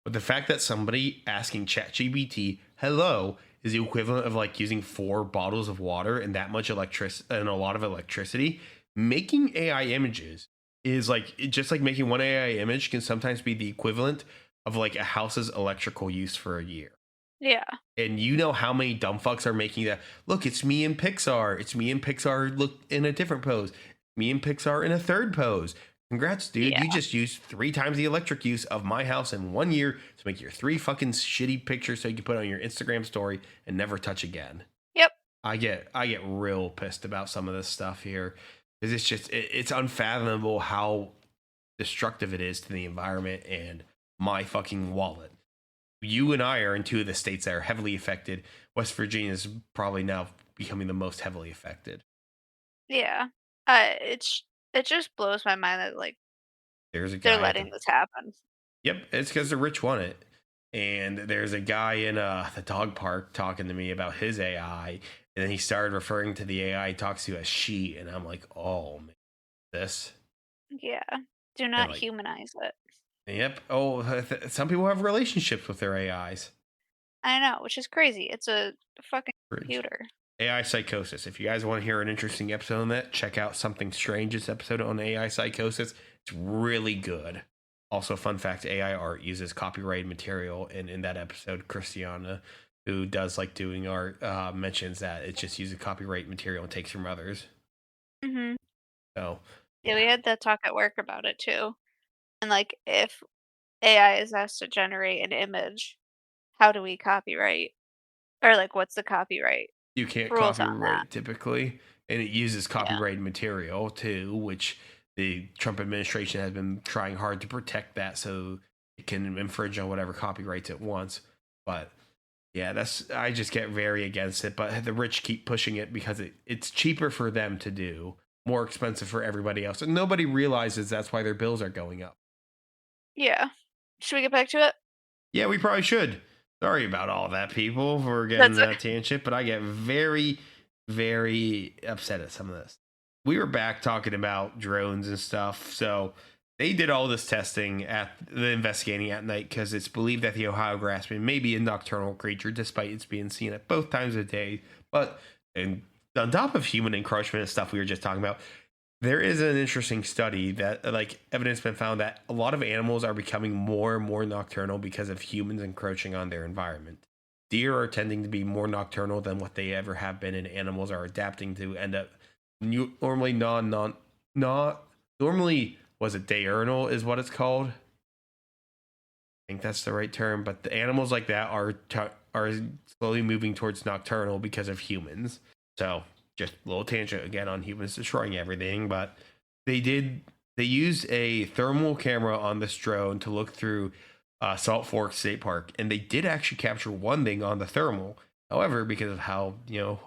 [SPEAKER 1] But the fact that somebody asking ChatGPT hello is the equivalent of like using 4 bottles of water and that much electricity and a lot of electricity, making AI images is like just like making one AI image can sometimes be the equivalent of like a house's electrical use for a year.
[SPEAKER 2] Yeah,
[SPEAKER 1] And you know how many dumb fucks are making that. Look, it's me in Pixar. It's me in Pixar. Look in a different pose. Me and Pixar in a third pose. Congrats, dude.
[SPEAKER 2] yeah,
[SPEAKER 1] You just used 3 times the electric use of my house in 1 year to make your 3 fucking shitty pictures so you can put on your Instagram story and never touch again.
[SPEAKER 2] yep,
[SPEAKER 1] I get real pissed about some of this stuff here because it's just it's unfathomable how destructive it is to the environment and my fucking wallet. You and I are in 2 of the states that are heavily affected. West Virginia is probably now becoming the most heavily affected.
[SPEAKER 2] yeah. It just blows my mind that, like,
[SPEAKER 1] There's a
[SPEAKER 2] they're
[SPEAKER 1] guy at the
[SPEAKER 2] letting this happen.
[SPEAKER 1] yep, it's because the rich want it. And there's a guy in the dog park talking to me about his AI, and then he started referring to the AI he talks to as she, and I'm like, oh man, this
[SPEAKER 2] Yeah, do
[SPEAKER 1] and
[SPEAKER 2] not
[SPEAKER 1] like,
[SPEAKER 2] humanize it.
[SPEAKER 1] yep. Oh, some people have relationships with their AIs.
[SPEAKER 2] I know, which is crazy. It's a fucking
[SPEAKER 1] Bridge.
[SPEAKER 2] computer.
[SPEAKER 1] AI psychosis. If you guys want to hear an interesting episode on that, check out Something Strange's episode on AI psychosis. It's really good. Also, fun fact: AI art uses copyrighted material, and in that episode, Christiana, who does like doing art, mentions that it just uses copyright material and takes from others.
[SPEAKER 2] Mhm.
[SPEAKER 1] So,
[SPEAKER 2] Yeah, we
[SPEAKER 1] yeah,
[SPEAKER 2] had that talk at work about it too. And, like, if AI is asked to generate an image, how do we copyright? Or, like, what's the copyright
[SPEAKER 1] you can't
[SPEAKER 2] rules on that?
[SPEAKER 1] copyright typically, and it uses
[SPEAKER 2] Yeah.
[SPEAKER 1] copyrighted material too, which the Trump administration has been trying hard to protect that so it can infringe on whatever copyrights it wants. But yeah, that's I just get very against it. But the rich keep pushing it because it's cheaper for them to do, more expensive for everybody else, and nobody realizes that's why their bills are going up.
[SPEAKER 2] Yeah. Should we get back to it?
[SPEAKER 1] Yeah, we probably should. Sorry about all that, people, for getting
[SPEAKER 2] That's okay.
[SPEAKER 1] that tangent, but I get very, very upset at some of this. We were back talking about drones and stuff. So they did all this testing at the investigating at night because it's believed that the Ohio Grassman may be a nocturnal creature, despite it's being seen at both times of day. But and on top of human encroachment and stuff we were just talking about, there is an interesting study that like evidence been found that a lot of animals are becoming more and more nocturnal because of humans encroaching on their environment. Deer are tending to be more nocturnal than what they ever have been, and animals are adapting to end up normally not normally was it diurnal is what it's called. think that's the right term, but the animals like that are slowly moving towards nocturnal because of humans. So just a little tangent again on humans destroying everything, but they used a thermal camera on this drone to look through Salt Fork State Park, and they did actually capture one thing on the thermal. However, because of how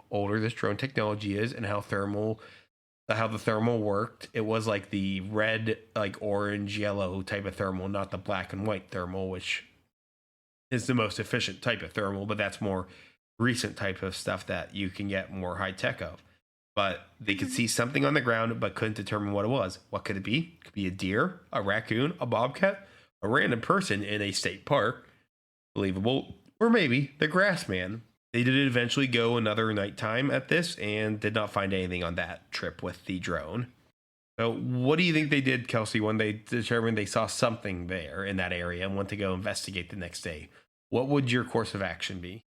[SPEAKER 1] older this drone technology is and how the thermal worked, it was like the red, like orange, yellow type of thermal, not the black and white thermal, which is the most efficient type of thermal, but that's more recent type of stuff that you can get more high tech of. But they could see something on the ground, but couldn't determine what it was. What could it be? It could be a deer, a raccoon, a bobcat, a random person in a state park. Believable. Or maybe the Grassman. They did eventually go another nighttime at this and did not find anything on that trip with the drone. So what do you think they did, Kelsey, when they determined they saw something there in that area and went to go investigate the next day? What would your course of action be?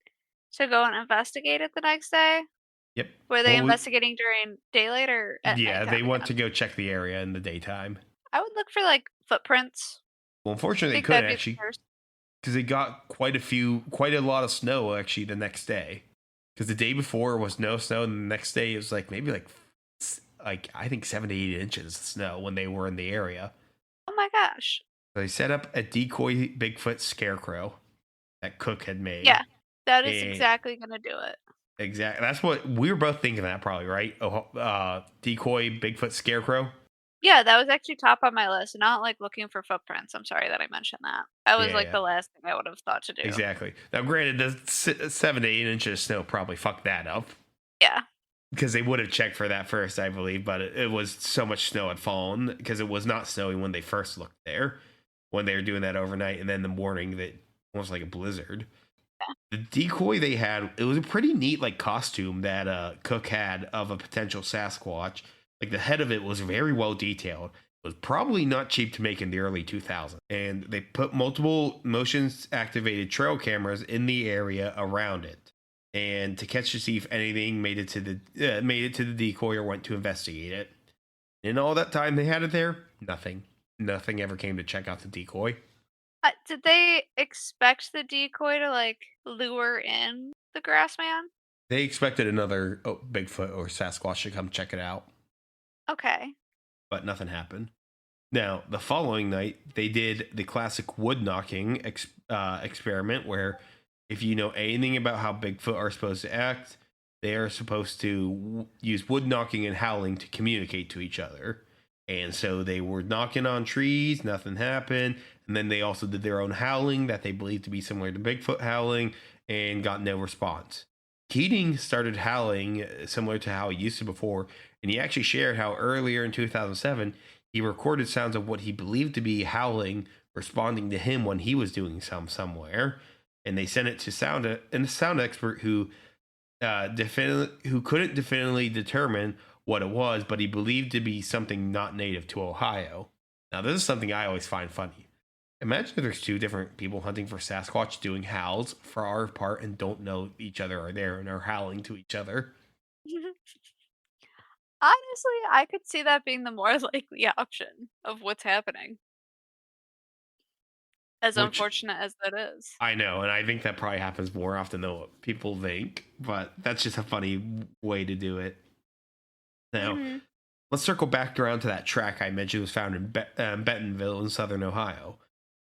[SPEAKER 2] So go and investigate it the next day?
[SPEAKER 1] Yep.
[SPEAKER 2] Were they investigating during daylight or at
[SPEAKER 1] Yeah,
[SPEAKER 2] nighttime
[SPEAKER 1] they went
[SPEAKER 2] again?
[SPEAKER 1] to go check the area in the daytime.
[SPEAKER 2] I would look for like footprints.
[SPEAKER 1] Well, unfortunately, they
[SPEAKER 2] Think that'd
[SPEAKER 1] couldn't
[SPEAKER 2] be the
[SPEAKER 1] actually
[SPEAKER 2] first.
[SPEAKER 1] because they got quite a lot of snow actually the next day. Because the day before was no snow, and the next day it was like maybe like I think 7 to 8 inches of snow when they were in the area.
[SPEAKER 2] Oh my gosh.
[SPEAKER 1] So they set up a decoy Bigfoot scarecrow that Cook had made.
[SPEAKER 2] Yeah, that is
[SPEAKER 1] And-
[SPEAKER 2] exactly gonna do it.
[SPEAKER 1] Exactly. That's what we were both thinking that probably, right? Decoy Bigfoot scarecrow.
[SPEAKER 2] Yeah, that was actually top on my list, not like looking for footprints. I'm sorry that I mentioned that. That was like
[SPEAKER 1] Yeah.
[SPEAKER 2] the last thing I would have thought to do.
[SPEAKER 1] Exactly. Now, granted, the 7 to 8 inches of snow probably fucked that up.
[SPEAKER 2] Yeah.
[SPEAKER 1] Because they would have checked for that first, I believe, but it was so much snow had fallen because it was not snowy when they first looked there, when they were doing that overnight, and then the morning that was like a blizzard.
[SPEAKER 2] Yeah.
[SPEAKER 1] The decoy they had, it was a pretty neat like costume that Cook had of a potential Sasquatch. Like the head of it was very well detailed. It was probably not cheap to make in the early 2000s, and they put multiple motions activated trail cameras in the area around it, and to catch to see if anything made it to the decoy or went to investigate it. In all that time they had it there, nothing ever came to check out the decoy.
[SPEAKER 2] Did they expect the decoy to like lure in the Grassman?
[SPEAKER 1] They expected another Bigfoot or Sasquatch to come check it out,
[SPEAKER 2] Okay.
[SPEAKER 1] but nothing happened. Now, the following night, they did the classic wood knocking experiment where if you know anything about how Bigfoot are supposed to act, they are supposed to use wood knocking and howling to communicate to each other. And so they were knocking on trees, nothing happened. And then they also did their own howling that they believed to be similar to Bigfoot howling and got no response. Keating started howling similar to how he used to before, and he actually shared how earlier in 2007 he recorded sounds of what he believed to be howling responding to him when he was doing somewhere, and they sent it to a sound expert who couldn't definitively determine what it was, but he believed to be something not native to Ohio. Now, this is something I always find funny. Imagine if there's two different people hunting for Sasquatch doing howls far apart and don't know each other are there and are howling to each other.
[SPEAKER 2] Honestly, I could see that being the more likely option of what's happening. As
[SPEAKER 1] Which-
[SPEAKER 2] unfortunate as that is.
[SPEAKER 1] I know, and I think that probably happens more often than what people think, but that's just a funny way to do it. Now,
[SPEAKER 2] Mhm.
[SPEAKER 1] let's circle back around to that track I mentioned was found in Bentonville in southern Ohio.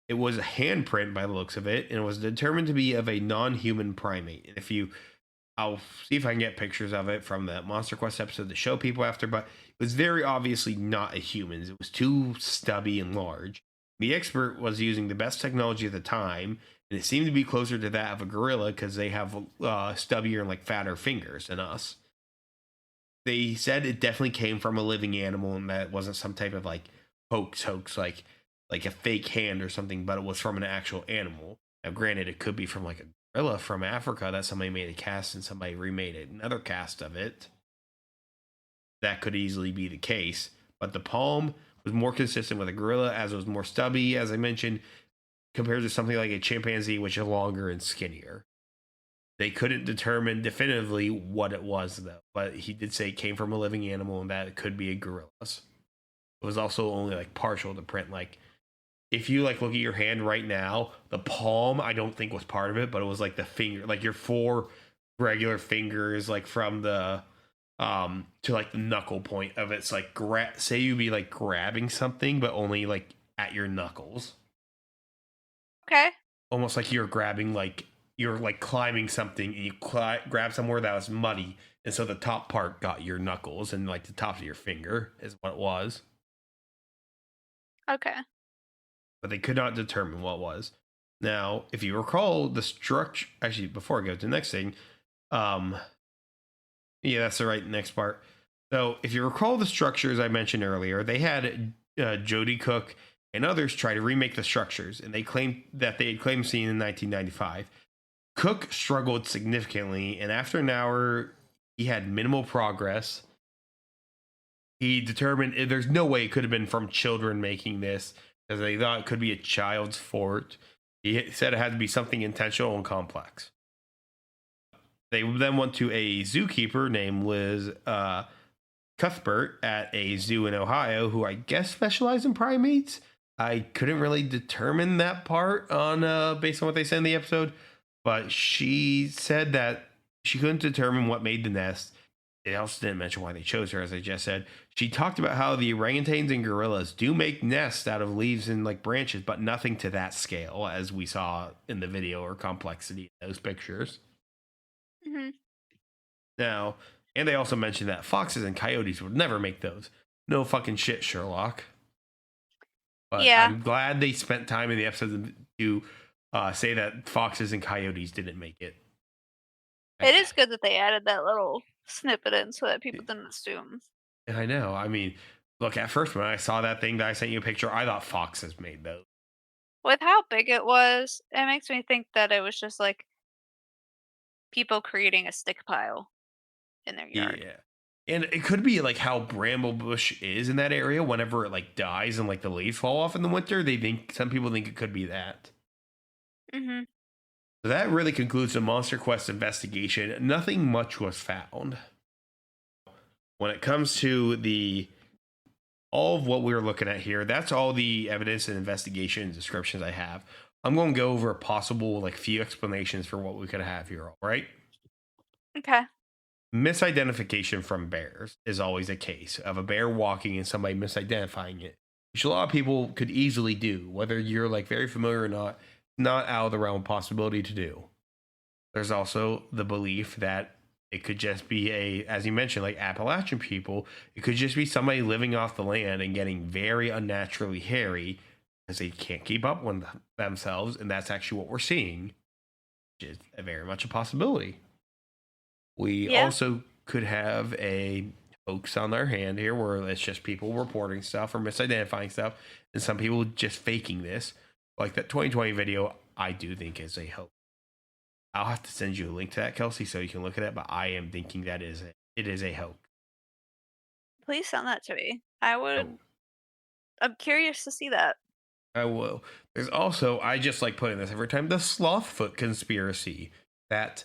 [SPEAKER 1] It was a handprint by the looks of it, and it was determined to be of a non-human primate. And I'll see if I can get pictures of it from the MonsterQuest episode to show people after, but it was very obviously not a human. It was too stubby and large. The expert was using the best technology at the time, and it seemed to be closer to that of a gorilla because they have stubbier and like fatter fingers than us. They said it definitely came from a living animal and that it wasn't some type of like hoax like a fake hand or something, but it was from an actual animal. Now, granted, it could be from like a gorilla from Africa that somebody made a cast and somebody remade another cast of it. That could easily be the case, but the palm was more consistent with a gorilla as it was more stubby, as I mentioned, compared to something like a chimpanzee, which is longer and skinnier. They couldn't determine definitively what it was, though, but he did say it came from a living animal and that it could be a gorilla's. It was also only like partial to print, like if you like look at your hand right now, the palm I don't think was part of it, but it was like the finger, like your 4 regular fingers, like from the to like the knuckle point of it's like say you'd be like grabbing something, but only like at your knuckles,
[SPEAKER 2] Okay.
[SPEAKER 1] almost like you're grabbing like you're like climbing something and you grab somewhere that was muddy, and so the top part got your knuckles and like the top of your finger is what it was,
[SPEAKER 2] Okay.
[SPEAKER 1] but they could not determine what it was. Now, if you recall the structure, actually, before I go to the next thing, um, yeah, that's the right next part. So, if you recall the structures I mentioned earlier, they had Jody Cook and others try to remake the structures, and they claimed that they had claimed seeing in 1995. Cook struggled significantly, and after an hour, he had minimal progress. He determined there's no way it could have been from children making this, because they thought it could be a child's fort. He said it had to be something intentional and complex. They then went to a zookeeper named Liz Cuthbert at a zoo in Ohio, who I guess specialized in primates. I couldn't really determine that part on based on what they said in the episode, but she said that she couldn't determine what made the nest. They also didn't mention why they chose her, as I just said. She talked about how the orangutans and gorillas do make nests out of leaves and like branches, but nothing to that scale, as we saw in the video, or complexity in those pictures.
[SPEAKER 2] Mm-hmm.
[SPEAKER 1] Now, and they also mentioned that foxes and coyotes would never make those. No fucking shit, Sherlock. But
[SPEAKER 2] Yeah.
[SPEAKER 1] I'm glad they spent time in the episode to say that foxes and coyotes didn't make it.
[SPEAKER 2] It is good that they added that little snippet in so that people didn't assume.
[SPEAKER 1] I know. I mean, look, at first when I saw that thing that I sent you a picture, I thought foxes made those.
[SPEAKER 2] With how big it was, it makes me think that it was just like people creating a stick pile in their yard.
[SPEAKER 1] Yeah. And it could be like how bramble bush is in that area. Whenever it like dies and like the leaves fall off in the winter, some people think it could be that.
[SPEAKER 2] Mm-hmm.
[SPEAKER 1] So that really concludes the MonsterQuest investigation. Nothing much was found. When it comes to all of what we're looking at here, that's all the evidence and investigation and descriptions I have. I'm going to go over a possible like few explanations for what we could have here, all right?
[SPEAKER 2] Okay.
[SPEAKER 1] Misidentification from bears is always a case of a bear walking and somebody misidentifying it, which a lot of people could easily do, whether you're like very familiar or not out of the realm of possibility to do. There's also the belief that it could just be as you mentioned, like Appalachian people, it could just be somebody living off the land and getting very unnaturally hairy because they can't keep up with themselves, and that's actually what we're seeing, which is very much a possibility. We also could have a hoax on our hand here where it's just people reporting stuff or misidentifying stuff, and some people just faking this. Like that 2020 video, I do think is a hoax. I'll have to send you a link to that, Kelsey, so you can look at it, but I am thinking that it is a hoax.
[SPEAKER 2] Please send that to me. I'm curious to see that.
[SPEAKER 1] I will. There's also, I just like putting this every time, the Slothfoot conspiracy that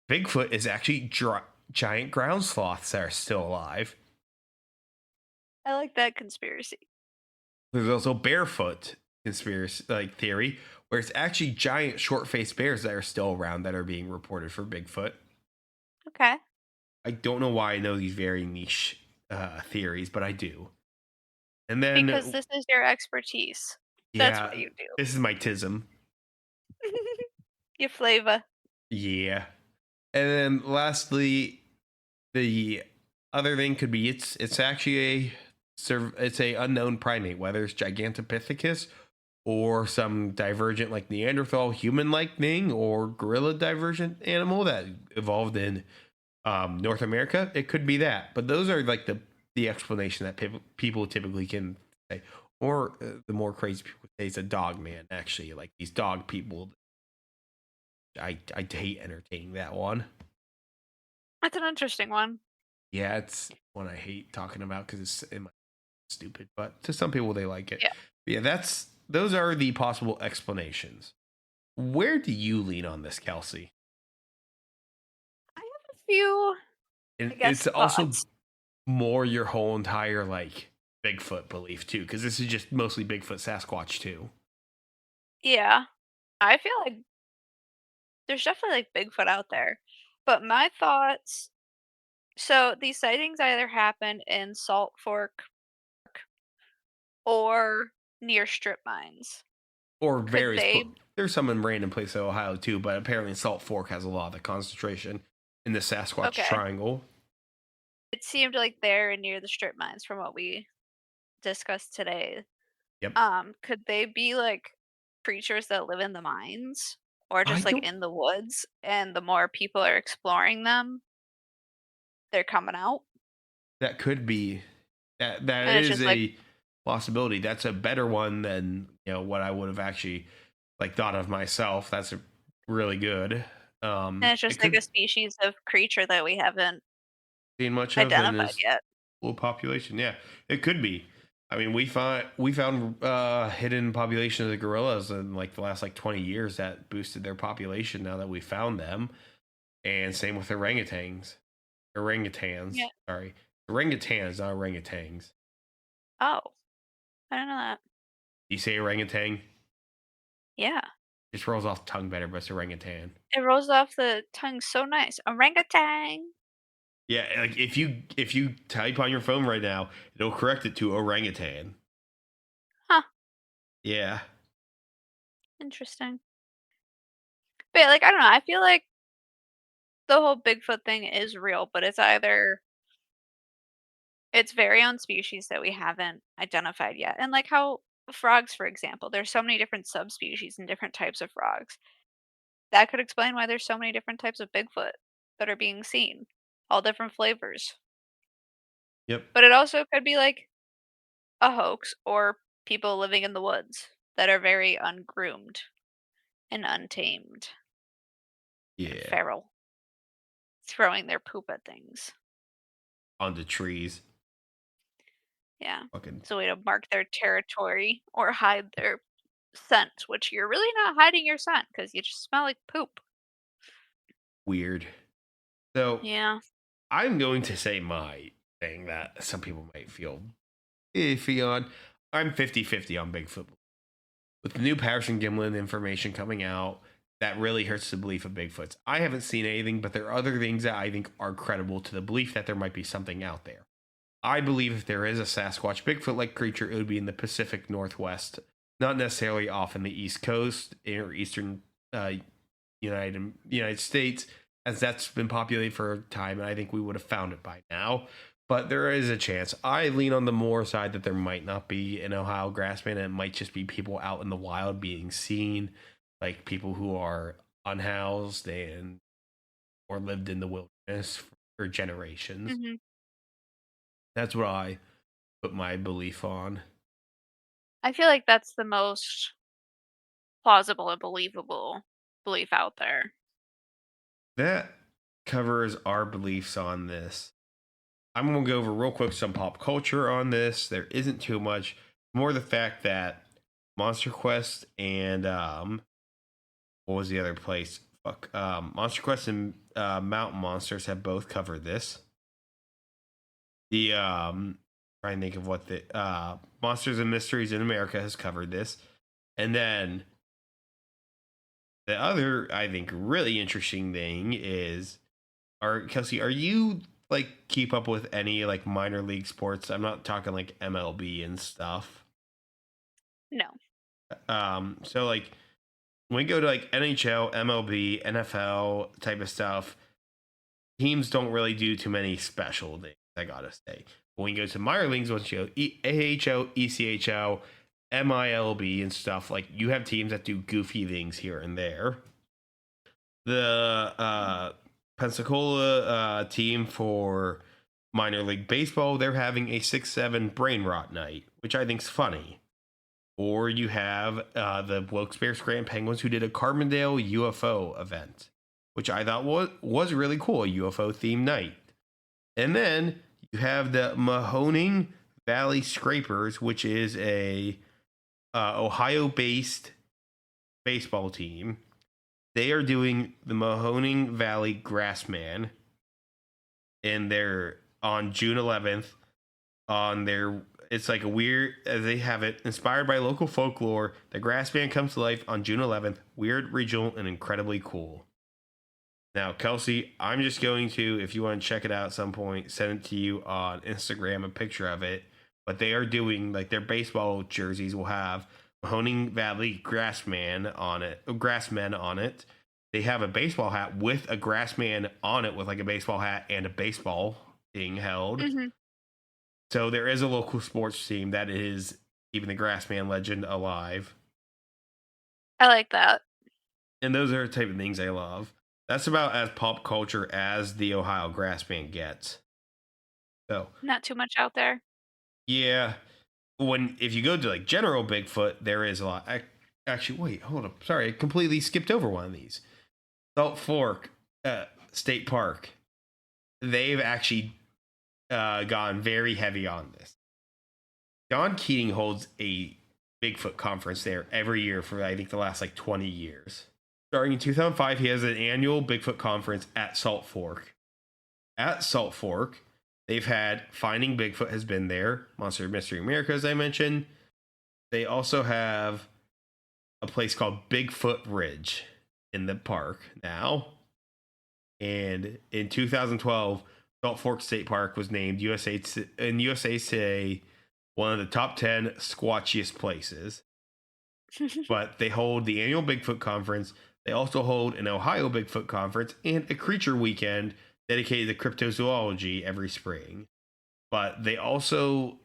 [SPEAKER 1] Bigfoot is actually giant ground sloths that are still alive.
[SPEAKER 2] I like that conspiracy.
[SPEAKER 1] There's also Barefoot conspiracy theory, where it's actually giant short-faced bears that are still around that are being reported for Bigfoot.
[SPEAKER 2] Okay.
[SPEAKER 1] I don't know why I know these very niche theories, but I do. And then
[SPEAKER 2] because this is your expertise.
[SPEAKER 1] Yeah,
[SPEAKER 2] that's what you do.
[SPEAKER 1] This is my tism.
[SPEAKER 2] Your flavor.
[SPEAKER 1] Yeah. And then lastly, the other thing could be it's actually a unknown primate, whether it's Gigantopithecus or some divergent like Neanderthal human-like thing or gorilla divergent animal that evolved in North America. It could be that, but those are like the explanation that people typically can say. Or the more crazy people say it's a dog man, actually, like these dog people. I hate entertaining that one.
[SPEAKER 2] That's an interesting one.
[SPEAKER 1] Yeah, it's one I hate talking about because it's stupid, but to some people they like it. Yeah, those are the possible explanations. Where do you lean on this, Kelsey?
[SPEAKER 2] I have a few.
[SPEAKER 1] It's also more your whole entire like Bigfoot belief too, because this is just mostly Bigfoot Sasquatch too.
[SPEAKER 2] Yeah. I feel like there's definitely like Bigfoot out there. But my thoughts, so these sightings either happen in Salt Fork or near strip mines.
[SPEAKER 1] Or
[SPEAKER 2] Could
[SPEAKER 1] various.
[SPEAKER 2] they?
[SPEAKER 1] There's some in random places in Ohio too, but apparently Salt Fork has a lot of the concentration in the Sasquatch
[SPEAKER 2] Okay.
[SPEAKER 1] Triangle.
[SPEAKER 2] It seemed like they're near the strip mines from what we discussed today.
[SPEAKER 1] Yep.
[SPEAKER 2] Could they be like creatures that live in the mines or
[SPEAKER 1] I
[SPEAKER 2] just like
[SPEAKER 1] don't.
[SPEAKER 2] in the woods and the more people are exploring them, they're coming out?
[SPEAKER 1] That could be. That
[SPEAKER 2] And it's
[SPEAKER 1] is
[SPEAKER 2] just like
[SPEAKER 1] a possibility. That's a better one than what I would have actually like thought of myself. That's really good.
[SPEAKER 2] and it's
[SPEAKER 1] It
[SPEAKER 2] just like
[SPEAKER 1] could
[SPEAKER 2] a species of creature that we haven't
[SPEAKER 1] seen much of in
[SPEAKER 2] identified
[SPEAKER 1] this
[SPEAKER 2] yet.
[SPEAKER 1] little population. Yeah, it could be. I mean, we found hidden population of the gorillas in like the last like 20 years that boosted their population. Now that we found them, and same with orangutans.
[SPEAKER 2] Yeah.
[SPEAKER 1] Sorry, orangutans, not orangutans.
[SPEAKER 2] Oh, I don't know that.
[SPEAKER 1] You say orangutan,
[SPEAKER 2] Yeah.
[SPEAKER 1] just rolls off the tongue better, but it's orangutan.
[SPEAKER 2] It rolls off the tongue so nice. Orangutan.
[SPEAKER 1] Yeah, like if you type on your phone right now, it'll correct it to orangutan.
[SPEAKER 2] Huh.
[SPEAKER 1] Yeah.
[SPEAKER 2] Interesting. But yeah, like I don't know. I feel like the whole Bigfoot thing is real, but it's very own species that we haven't identified yet. And like how frogs, for example, there's so many different subspecies and different types of frogs. That could explain why there's so many different types of Bigfoot that are being seen, all different flavors.
[SPEAKER 1] Yep.
[SPEAKER 2] But it also could be like a hoax or people living in the woods that are very ungroomed and untamed and
[SPEAKER 1] Yeah.
[SPEAKER 2] feral, throwing their poop at things.
[SPEAKER 1] Onto trees.
[SPEAKER 2] Yeah.
[SPEAKER 1] Fucking
[SPEAKER 2] It's a way to mark their territory or hide their scent, which you're really not hiding your scent because you just smell like poop.
[SPEAKER 1] weird. So
[SPEAKER 2] Yeah.
[SPEAKER 1] I'm going to say my thing that some people might feel iffy on. I'm 50-50 on Bigfoot. With the new Patterson Gimlin information coming out, that really hurts the belief of Bigfoots. I haven't seen anything, but there are other things that I think are credible to the belief that there might be something out there. I believe if there is a Sasquatch Bigfoot-like creature, it would be in the Pacific Northwest, not necessarily off in the East Coast or Eastern United States, as that's been populated for a time, and I think we would have found it by now. But there is a chance. I lean on the more side that there might not be an Ohio Grassman, and it might just be people out in the wild being seen, like people who are unhoused and or lived in the wilderness for generations.
[SPEAKER 2] Hmm.
[SPEAKER 1] That's what I put my belief on.
[SPEAKER 2] I feel like that's the most plausible and believable belief out there.
[SPEAKER 1] That covers our beliefs on this. I'm going to go over real quick some pop culture on this. There isn't too much. More the fact that MonsterQuest and what was the other place? MonsterQuest and Mountain Monsters have both covered this. The trying to think of what the Monsters and Mysteries in America has covered this, and then the other I think really interesting thing is, Kelsey, are you like keep up with any like minor league sports? I'm not talking like MLB and stuff.
[SPEAKER 2] No.
[SPEAKER 1] So like when we go to like NHL, MLB, NFL type of stuff, teams don't really do too many special things, I gotta say. When you go to minor leagues, once you go AHL, ECHL, MILB and stuff, like you have teams that do goofy things here and there. The Pensacola team for minor league baseball, they're having a 6-7 brain rot night, which I think's funny. Or you have the Wilkes-Barre Scranton Penguins who did a Carbondale UFO event, which I thought was really cool, a UFO themed night. And then you have the Mahoning Valley Scrapers, which is a Ohio-based baseball team. They are doing the Mahoning Valley Grassman, and they're on June 11th on their it's like a weird, they have it inspired by local folklore. The Grassman comes to life on June 11th. Weird, regional, and incredibly cool. Now, Kelsey, I'm just going to, if you want to check it out at some point, send it to you on Instagram, a picture of it. But they are doing, like, their baseball jerseys will have Mahoning Valley Grassman on it, Grassmen on it. They have a baseball hat with a Grassman on it with, like, a baseball hat and a baseball being held.
[SPEAKER 2] Mm-hmm.
[SPEAKER 1] So there is a local sports team that is keeping the Grassman legend alive.
[SPEAKER 2] I like that.
[SPEAKER 1] And those are the type of things I love. That's about as pop culture as the Ohio Grassman gets. So
[SPEAKER 2] Not too much out there.
[SPEAKER 1] yeah, if you go to like general Bigfoot, there is a lot. Actually, wait, hold up. Sorry, I completely skipped over one of these. Salt Fork State Park. They've actually gone very heavy on this. John Keating holds a Bigfoot conference there every year for I think the last like 20 years. Starting in 2005, he has an annual Bigfoot conference at Salt Fork. At Salt Fork, they've had Finding Bigfoot has been there. Monster Mystery America, as I mentioned. They also have a place called Bigfoot Ridge in the park now. And in 2012, Salt Fork State Park was named USA Today one of the top 10 squatchiest places. But they hold the annual Bigfoot conference. They also hold an Ohio Bigfoot conference and a creature weekend dedicated to cryptozoology every spring. But they also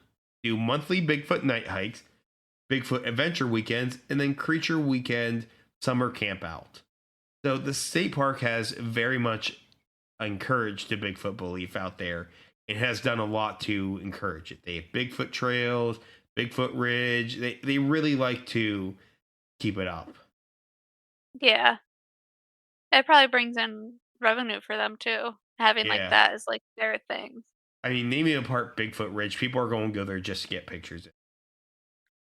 [SPEAKER 1] do monthly Bigfoot night hikes, Bigfoot adventure weekends, and then creature weekend summer camp out. So the state park has very much encouraged the Bigfoot belief out there. It has done a lot to encourage it. They have Bigfoot trails, Bigfoot Ridge. They really like to keep it up.
[SPEAKER 2] Yeah. It probably brings in revenue for them too. Having like
[SPEAKER 1] Yeah.
[SPEAKER 2] that is like their thing.
[SPEAKER 1] I mean, naming it apart Bigfoot Ridge, people are going to go there just to get pictures.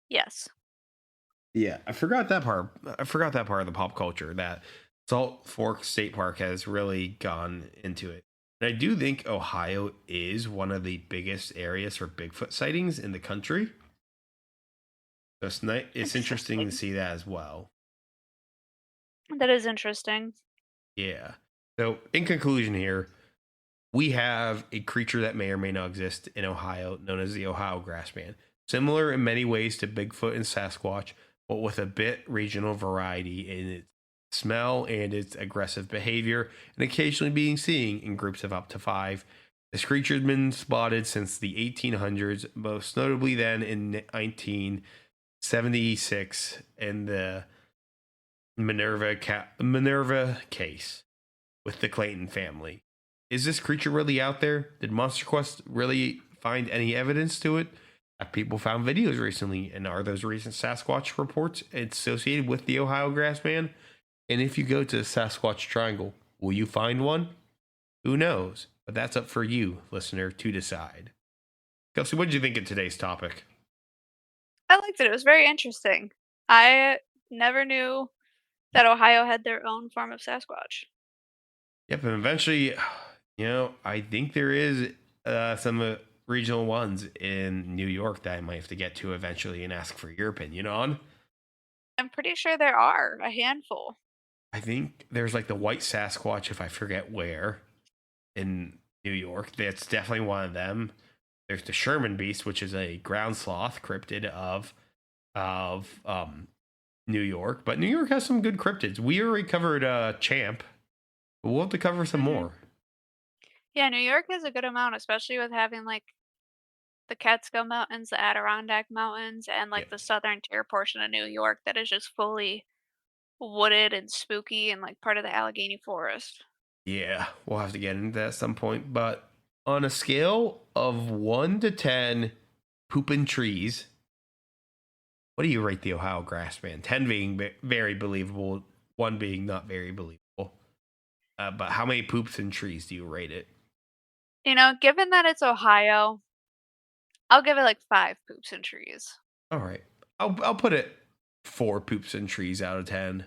[SPEAKER 2] Yes.
[SPEAKER 1] Yeah, I forgot that part. I forgot that part of the pop culture that Salt Fork State Park has really gone into it. And I do think Ohio is one of the biggest areas for Bigfoot sightings in the country. So it's interesting to see that as well.
[SPEAKER 2] That is interesting.
[SPEAKER 1] Yeah. So in conclusion here, we have a creature that may or may not exist in Ohio known as the Ohio Grassman. Similar in many ways to Bigfoot and Sasquatch, but with a bit regional variety in its smell and its aggressive behavior, and occasionally being seen in groups of up to 5. This creature has been spotted since the 1800s, most notably then in 1976 in the Minerva case with the Clayton family. Is this creature really out there? Did MonsterQuest really find any evidence to it? Have people found videos recently? And are those recent Sasquatch reports associated with the Ohio Grassman? And if you go to the Sasquatch Triangle, will you find one? Who knows? But that's up for you, listener, to decide. Kelsey, what did you think of today's topic?
[SPEAKER 2] I liked it. It was very interesting. I never knew that Ohio had their own form of Sasquatch.
[SPEAKER 1] Yep, and eventually, I think there is some regional ones in New York that I might have to get to eventually and ask for your opinion on.
[SPEAKER 2] I'm pretty sure there are a handful.
[SPEAKER 1] I think there's like the white Sasquatch, if I forget where, in New York. That's definitely one of them. There's the Sherman Beast, which is a ground sloth cryptid of New York. But New York has some good cryptids. We already covered Champ. But we'll have to cover some more.
[SPEAKER 2] Yeah, New York has a good amount, especially with having like the Catskill Mountains, the Adirondack Mountains, and like the southern tier portion of New York that is just fully wooded and spooky and like part of the Allegheny Forest.
[SPEAKER 1] Yeah, we'll have to get into that at some point. But on a scale of 1 to 10 pooping trees, what do you rate the Ohio Grassman? 10 being very believable, 1 being not very believable. But how many poops and trees do you rate it?
[SPEAKER 2] Given that it's Ohio, I'll give it like 5 poops and trees.
[SPEAKER 1] All right. I'll put it 4 poops and trees out of 10.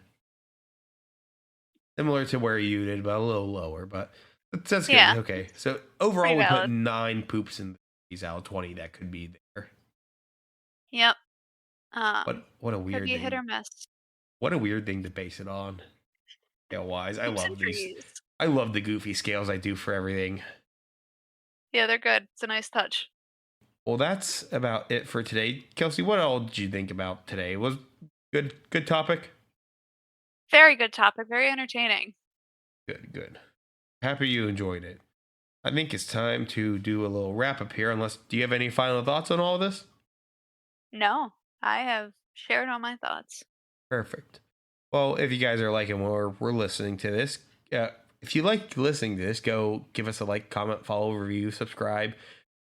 [SPEAKER 1] Similar to where you did, but a little lower. But that's good.
[SPEAKER 2] Yeah.
[SPEAKER 1] Okay. So overall, we
[SPEAKER 2] Pretty
[SPEAKER 1] put
[SPEAKER 2] valid.
[SPEAKER 1] 9 poops and trees out of 20 that could be there.
[SPEAKER 2] Yep.
[SPEAKER 1] What a
[SPEAKER 2] Could
[SPEAKER 1] weird
[SPEAKER 2] be hit
[SPEAKER 1] thing.
[SPEAKER 2] or miss.
[SPEAKER 1] What a weird thing to base it on. Scale wise, I
[SPEAKER 2] Hoops and
[SPEAKER 1] love these.
[SPEAKER 2] trees.
[SPEAKER 1] I love the goofy scales I do for everything.
[SPEAKER 2] Yeah, they're good. It's a nice touch.
[SPEAKER 1] Well, that's about it for today. Kelsey, what all did you think about today? Was good topic?
[SPEAKER 2] Very good topic. Very entertaining.
[SPEAKER 1] Good. Happy you enjoyed it. I think it's time to do a little wrap up here. Do you have any final thoughts on all of this?
[SPEAKER 2] No, I have shared all my thoughts.
[SPEAKER 1] Perfect. Well, if you guys are liking what we're listening to this, if you like listening to this, go give us a like, comment, follow, review, subscribe,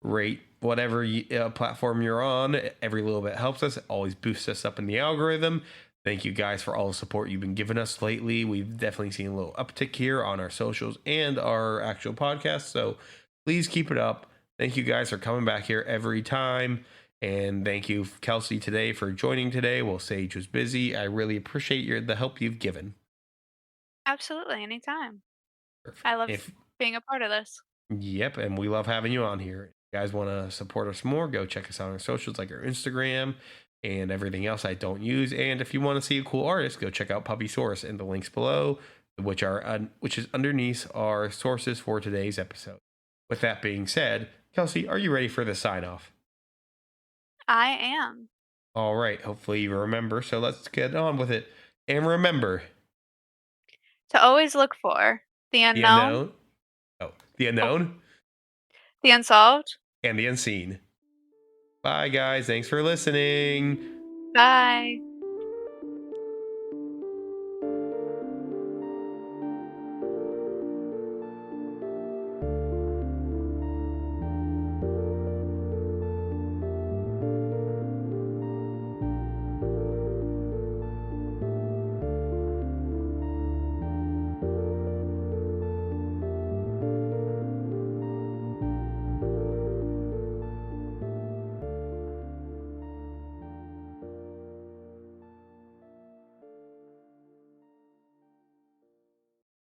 [SPEAKER 1] rate, whatever platform you're on. Every little bit helps us. It always boosts us up in the algorithm. Thank you guys for all the support you've been giving us lately. We've definitely seen a little uptick here on our socials and our actual podcast. So please keep it up. Thank you guys for coming back here every time. And thank you, Kelsey, today for joining today while Sage was busy. I really appreciate the help you've given.
[SPEAKER 2] Absolutely, anytime.
[SPEAKER 1] Perfect.
[SPEAKER 2] I love being a part of this.
[SPEAKER 1] Yep, and we love having you on here. If you guys want to support us more, go check us out on our socials like our Instagram and everything else I don't use. And if you want to see a cool artist, go check out Puppysaurus in the links below, which is underneath our sources for today's episode. With that being said, Kelsey, are you ready for the sign off?
[SPEAKER 2] I am.
[SPEAKER 1] All right. Hopefully you remember. So let's get on with it. And remember
[SPEAKER 2] to always look for the unknown,
[SPEAKER 1] the unknown,
[SPEAKER 2] the unsolved,
[SPEAKER 1] and the unseen. Bye, guys. Thanks for listening.
[SPEAKER 2] Bye.